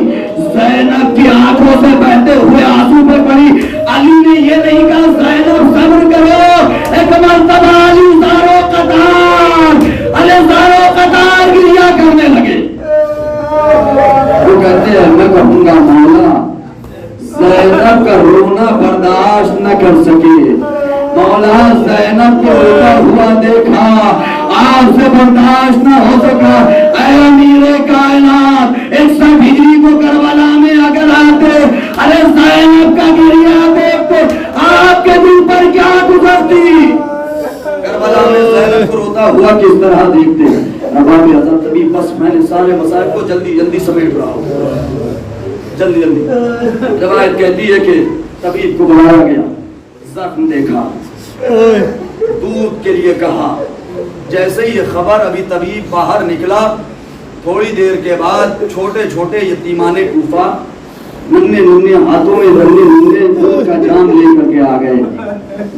زینب کی آنکھوں سے بہتے ہوئے آنسو پہ پڑی، علی نے یہ نہیں کہا زینب صبر کرو، ایک مرتبہ علی زارو قطار، علی زارو قطار گریا کرنے لگے۔ وہ کہتے ہیں میں کہوں گا مولا زینب کا رونا برداشت نہ کر سکے، مولا زینب کو روتا ہوا دیکھا، آپ سے برداشت نہ ہو سکا، اے امیر کائنات 61 ہجری کو کربلا میں اگر آتے، ارے زینب کا گریا دیکھتے، آپ کے دل پر کیا گزرتی؟ کربلا میں زینب کو روتا ہوا کس طرح دیکھتے؟ رباب حضرت ابھی بس میں نے سارے مسائل کو جلدی جلدی سمیٹ رہا ہوں، جلدی جلدی۔ روایت کہتی ہے کہ طبیب کو بلایا گیا، زخم دیکھا، دودھ کے لیے کہا، جیسے ہی خبر ابھی طبیب باہر نکلا، تھوڑی دیر کے بعد چھوٹے چھوٹے یتیمان کوفہ ننھے ننھے ہاتھوں میں ننھے ننھے دودھ کا جام لے کر کے آ گئے،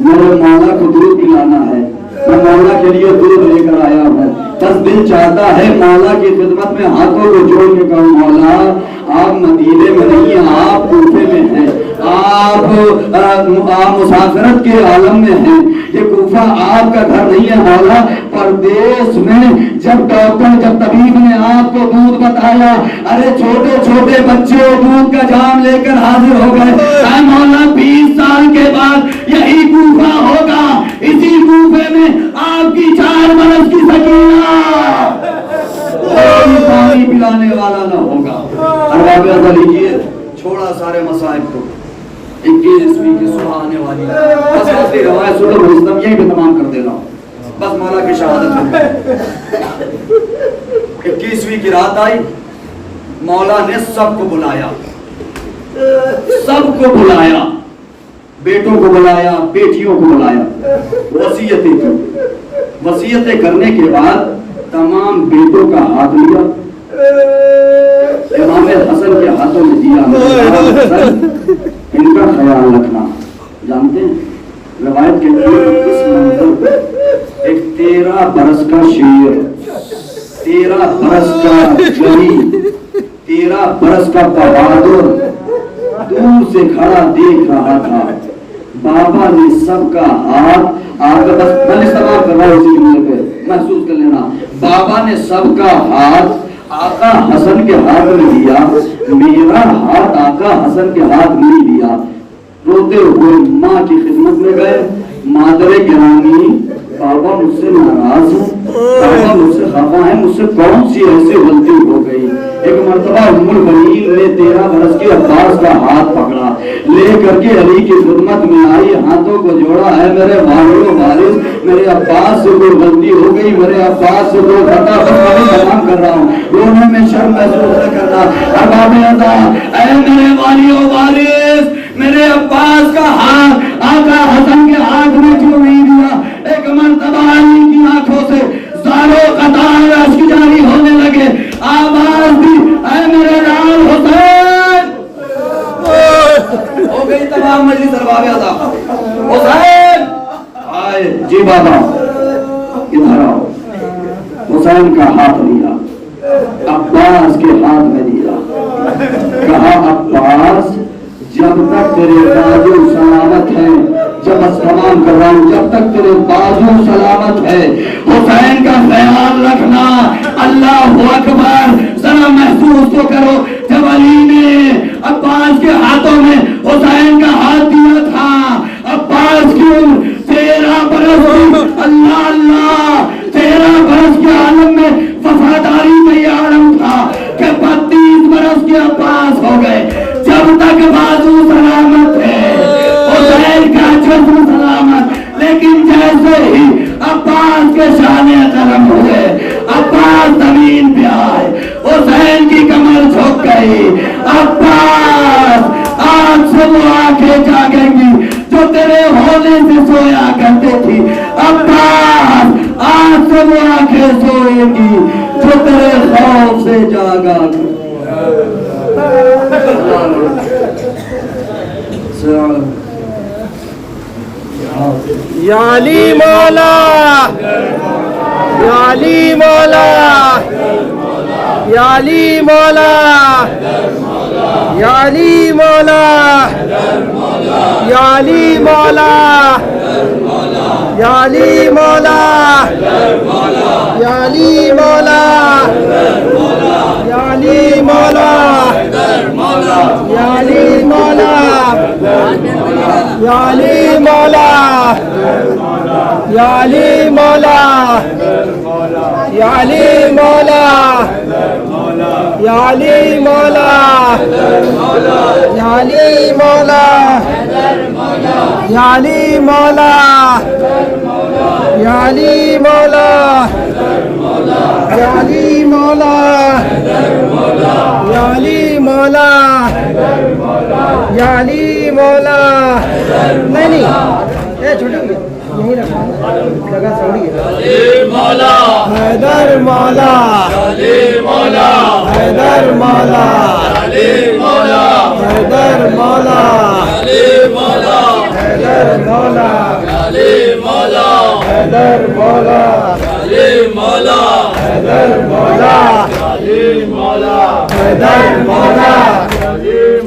میرے مولا کو دودھ پلانا ہے، میں مولا کے لیے دودھ لے کر آیا ہوں، بس دل چاہتا ہے مولا کی خدمت میں ہاتھوں کو جوڑ کے کہوں مولا آپ مدینے میں نہیں ہیں، آپ کوفے میں ہیں، آپ مسافرت کے عالم میں ہیں، یہ کوفہ کوفہ آپ کا گھر نہیں ہے مولا، پردیس میں جب ڈاکٹر جب طبیب نے آپ کو دودھ بتایا، ارے چھوٹے چھوٹے بچے دودھ کا جام لے کر حاضر ہو گئے، اے مولا 20 سال کے بعد یہی کوفہ ہوگا، اسی کوفے میں آپ کی 4 برس کی سکینہ کوئی پانی پلانے والا نہ ہوگا۔ ارباب عزا لیجیے، چھوڑا سارے مصائب کو، 21ویں کی صبح آنے والی ہے، بس اصلی روایت سنو رستم یہی بھی تمام کر دینا، بس مولا کی شہادت ہے۔ 21ویں کی رات آئی، مولا نے سب کو بلایا، سب کو بلایا، بیٹوں کو بلایا، بیٹیوں کو بلایا، وصیتیں کی، وصیتیں کرنے کے بعد تمام بیٹوں کا ہاتھ لیا، امام حسن کے ہاتھوں میں دیا، ان کا خیال رکھنا۔ جانتے ہیں روایت کے اس منظر پر ایک 13 برس کا شیر، 13 برس کا جوانی، 13 برس کا بہادر دور سے کھڑا دیکھ رہا تھا۔ بابا نے سب کا ہاتھ آگے، بس میں استعمال کر رہا ہوں اسی جملے پہ محسوس کر لینا، بابا نے سب کا ہاتھ آقا حسن کے ہاتھ میں دیا، میرا ہاتھ آقا حسن کے ہاتھ نہیں دیا۔ روتے ہوئے ماں کی خدمت میں گئے، مادر گرامی بابا مجھ سے ناراض ہے، بابا مجھ سے خفا ہے، مجھ سے کون سی ایسی غلطی ہو گئی۔ ایک مرتبہ ام البنین نے 13 برس کے عباس کا ہاتھ پکڑا، لے کر کے علی کی خدمت میں آئی، ہاتھوں کو جوڑا، ہے میرے والد و وارث، میرے عباس سے کوئی غلطی ہو گئی، میرے عباس سے کوئی خطا، بس میں تمام کر رہا ہوں، رونے میں شرم محسوس نہ کرنا۔ ارباب عزا، اے میرے والد و وارث، میرے عباس کا ہاتھ آقا حسن کے ہاتھ میں کیوں نہیں دیا؟ ایک مرتبہ علی کی آنکھوں سے زارو قطار اشک جاری ہونے لگے، آواز دی، اے میرے لال حسین، ہو گئی تمام مجلس ارباب عزا، حسین آئے، جی بابا ادھر آؤ۔ حسین کا ہاتھ لیا، عباس کے ہاتھ میں دیا، کہا عباس جب تک تیرے بازو سلامت ہے، جب تمام کر رہا ہوں، جب تک تیرے بازو سلامت ہے، حسین کا خیال رکھنا۔ اللہ اکبر، ذرا محسوس تو کرو، جب علی نے عباس کے ہاتھوں میں حسین کا ہاتھ دیا تھا، عباس کی عمر 13 برس، اللہ اللہ، 13 برس کے عالم میں وفاداری کا یہ عالم تھا کہ 32 برس کے عباس ہو گئے۔ جب تک بازو سلامت ہے، حسین کا جسم سلامت، لیکن جیسے ہی عباس کے شانے قلم ہوئے، عباس زمین پہ آئے، حسین کی کمر جھک گئی۔ عباس آج سے وہ آنکھیں جاگیں گی جو تیرے ہونے سے سویا کرتے تھی، عباس آج سے وہ آنکھیں سوئیں گی جو تیرے خوف سے جاگا کرتے۔ یا علی مولا، یا علی مولا، یا علی مولا، یا علی مولا، یا علی مولا، یا علی مولا، یا علی مولا، یا علی مولا، یا علی مولا، یا علی مولا، یا علی مولا، یا علی مولا، یا علی مولا، یا علی مولا، یا علی مولا، یا علی مولا، یا علی مولا، یا علی مولا، یا علی مولا، نہیں نہیں اے چھوٹی یہیں رکھا جگہ تھوڑی ہے۔ مولا حیدر مولا، مولا حیدر مولا، مولا حیدر مولا، مولا حیدر مولا، مولا حیدر مولا، مولا حیدر مولا، مولا حیدر مولا،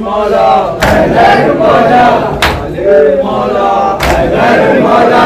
مولا حیدر مولا، مولا حیدر مولا،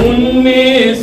19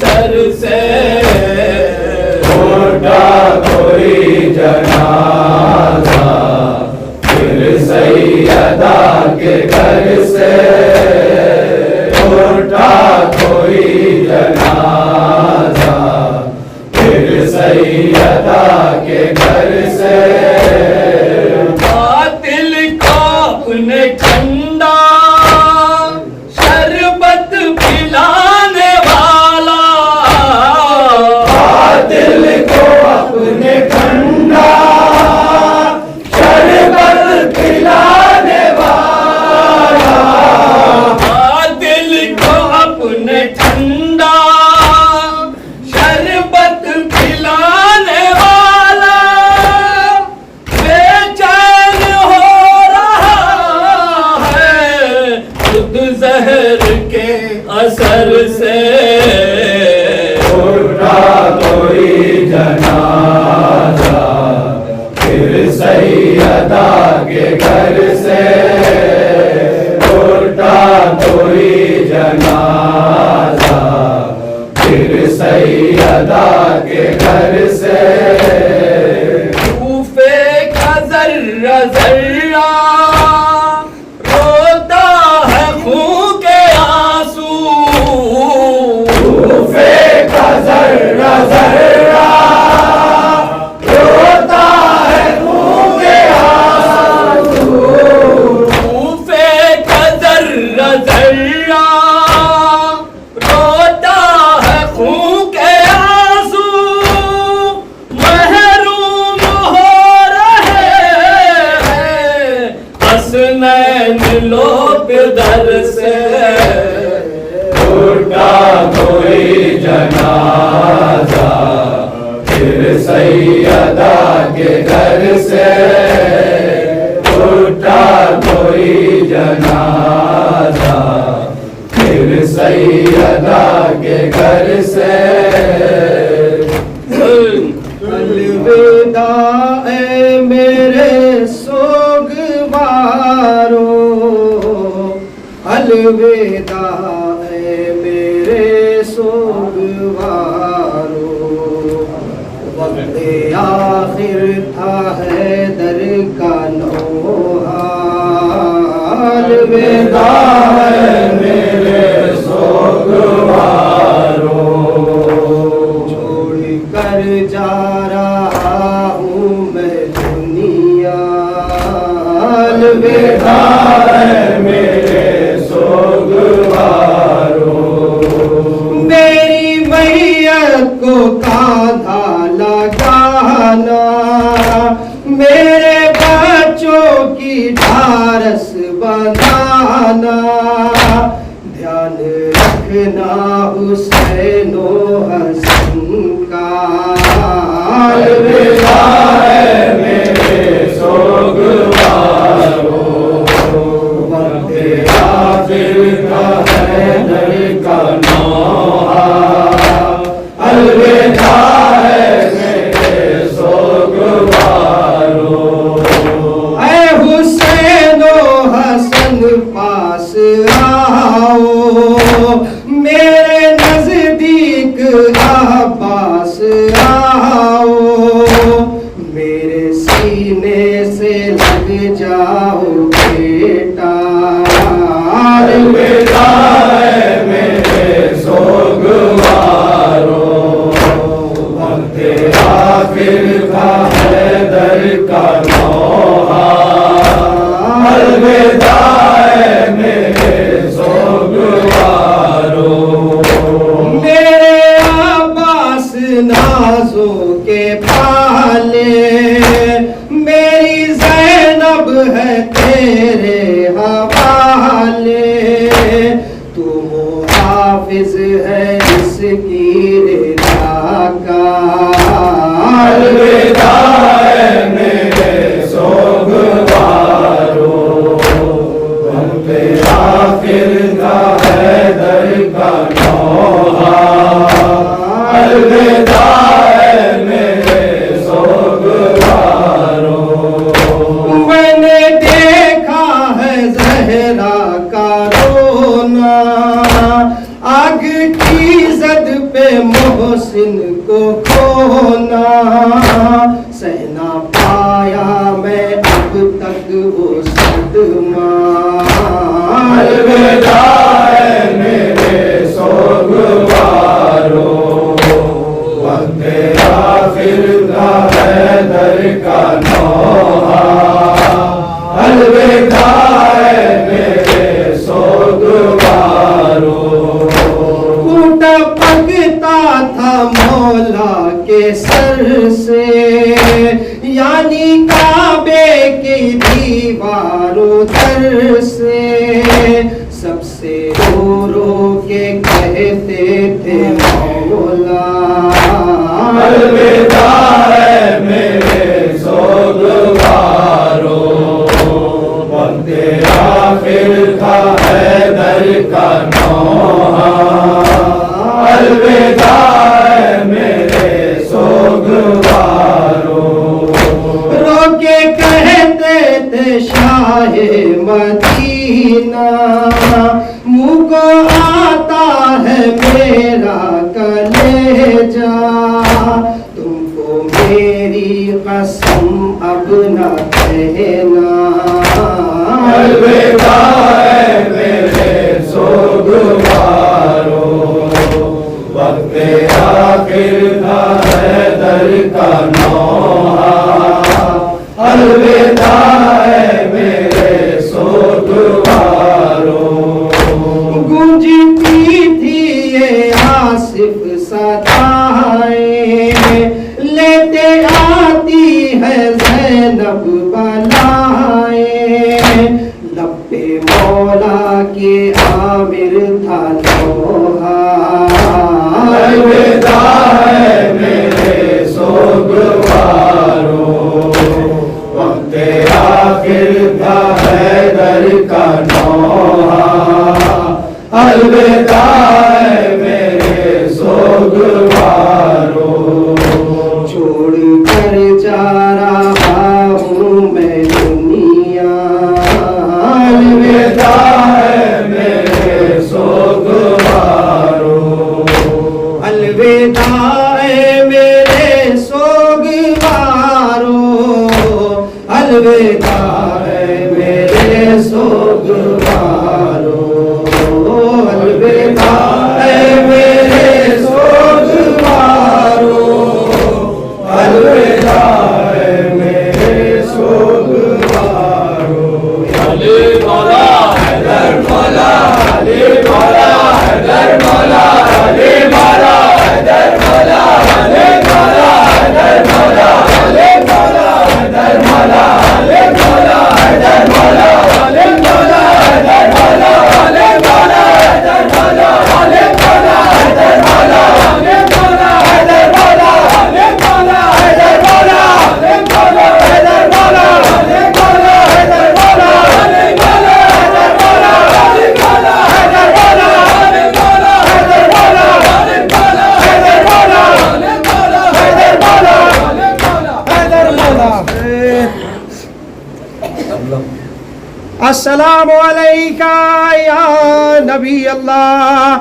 سر سے اٹھا کوئی جنازہ پھر سیدہ کے گھر سے، اٹھا کوئی جنازہ پھر سیدہ کے گھر سے، قاتل کو اپنے ٹھنڈا شربت پلانے والا، قاتل کو اپنے ٹھنڈا شربت پلانے والا، قاتل کو اپنے ٹھنڈا شربت پلانے والا، بے چین ہو رہا ہے خود زہر کے اثر سے، اٹھا کوئی جنازہ پھر سیدہ کے گھر سے، اٹھا کوئی جنازہ پھر سیدہ کے گھر سے، کوفے کا ذرہ ذرہ روتا ہے خون کے آنسو، کوفے کا ذرہ ذرہ روتا ہے خون کے آنسو، کوفے کا ذرہ ذرہ روتا ہے خون کے آنسو، محروم ہو رہے ہیں حسنین لوگ در سے، اٹھا کوئی جنازہ پھر سیدہ کے گھر سے، اٹھا کوئی جنازہ پھر سیدہ کے گھر سے، الوداع اے میرے سوگوارو، الوداع اے میرے سوگوارو، وقت آخر تھا حیدر کا نوحہ، الوداع اے میرے سوگوارو، چھوڑ کر جا رہا ہوں میں دنیا، الوداع میرے سوگوارو، میری میت کو کاندھا لگانا، میرے بچوں کی ڈھارس بنانا، دھیان رکھنا حسین و حسن کا، الوداع میرے سوگوارو، وقت آخر کا حیدر کا نوحہ، الوداع میرے سوگوارو، اے حسین و حسن پاس آؤ، میرے نزدیک عباس آؤ، میرے سینے سے لگ جاؤ بیٹا، الوداع میرے سوگوارو، وقت آخر کا حیدر کا نوحہ، الوداع میرے سوگوارو، میرے عباس نازوں کے پالے، میری زینب ہے تیرے حوالے، تو محافظ ہے اس کی رضا کا، الوداع میرے سوگوارو، وقت آخر کا حیدر کا نوحہ، الوداع میرے سوگوارو، میں نے دیکھا ہے زہرا کا رونا، آگ کی زد پہ فرمان الوداع ہے میرے سوگوارو وقت آخر کا ہے در کا نوحہ الوداع ہے میرے سوگوارو ٹوٹا پکتا تھا مولا کے سر سے یعنی کعبے کی دیواروں در سے سب سے رو رو کے کہتے تھے مولا الوداع ہے میرے سوگوارو وقت آخر کا ہے در کا نوحہ الوداع ہے میرے سوگوارو رو کے کہتے تھے شاہ مدینہ منہ کو آتا ہے میرا کلیجہ تم کو میری قسم اب نہ کہنا الوداع ہے میرے سوگوارو وقت آخر کا ہے در کا نوحہ الوداع ہے میرے سوگوارو گونجتی تھی یہ آصف صدائیں لیتے آتی ہے زینب بلائیں لب پہ مولا کے عامر تھا لوحہ الوداع ہے میرے سوگوارو وقت آخر کا ہے در کا نوحہ الوداع ہے میرے سوگوارو چھوڑ کر جا رہا ہوں میں دنیا الوداع ہے میرے سوگوارو الوداع میرے سوگوارو الوداع میرے سوگوارو الوداع میرے سوگوارو الوداع میرے سوگوارو علی مولا حیدر مولا علی مولا حیدر مولا علی مولا حیدر مولا علی مولا حیدر مولا علی مولا حیدر مولا علی مولا حیدر مولا علی مولا حیدر مولا علی مولا حیدر مولا علی مولا حیدر مولا علی مولا حیدر مولا علی مولا حیدر مولا علی مولا حیدر مولا علی مولا حیدر مولا علی مولا حیدر مولا علی مولا حیدر مولا علی مولا حیدر مولا علی مولا حیدر مولا علی مولا حیدر مولا حیدر مولا السلام علیکہ یا نبی اللہ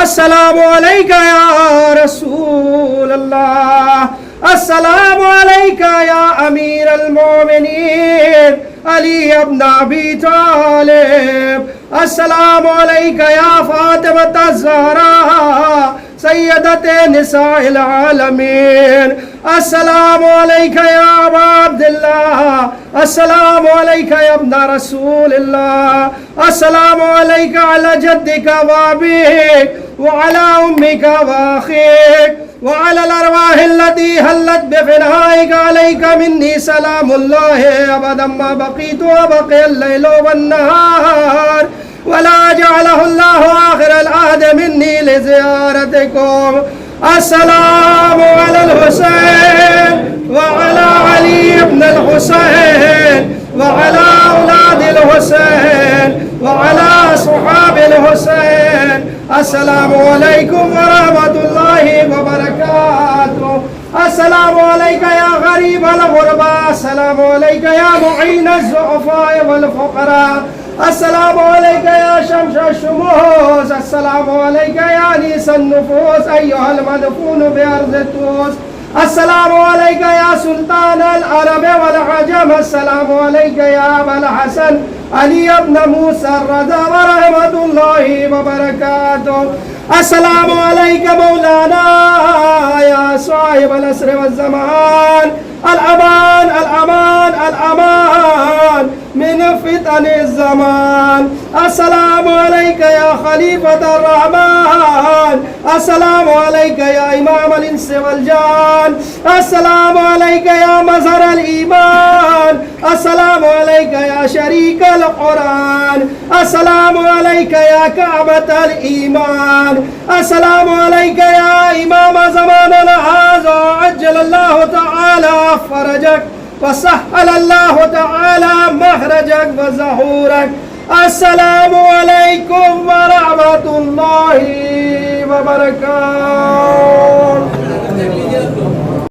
السلام علیکہ یا رسول اللہ السلام علیکہ یا امیر المومنین علی ابن ابی طالب السلام علیکہ یا فاطمہ الزہراء سیدت نساء العالمین السلام علیکہ یا ابا عبداللہ السلام علیکہ یا ابن رسول اللہ السلام علیکہ علی جدک وابیک وعلى أمك وأخيك وعلى الأرواح التي هلت بفنائك عليك مني سلام الله أبدا ما بقيت وبقي الليل والنهار ولا جعله الله آخر العهد مني لزيارتكم السلام على الحسين وعلى علي بن الحسين وعلى أولاد الحسين وعلى صحاب الحسين السلام عليكم ورحمة الله وبركاته السلام عليك يا غريب الغرباء السلام عليك يا معين الضعفاء والفقراء السلام عليك يا شمس الشموس السلام عليك يا أنيس النفوس أيها المدفون بأرض التوس السلام عليك يا سلطان العرب والعجم السلام عليك يا أبا الحسن علي بن موسى الرضا ورحمة الله وبركاته. السلام عليك مولانا يا صاحب العصر والزمان. الأمان الأمان الأمان من فتن الزمان. السلام عليك يا خليفة الرحمن. السلام عليك يا إمام الإنس والجان. السلام عليك يا مظهر الإيمان. السلام عليك يا شريك القرآن. السلام عليك يا كعبة الإيمان. السلام عليك يا إمام زماننا هذا عجل الله تعالى فرجك وسهل الله تعالى مخرجك وظهورك. السلام عليكم ورحمة الله وبركاته.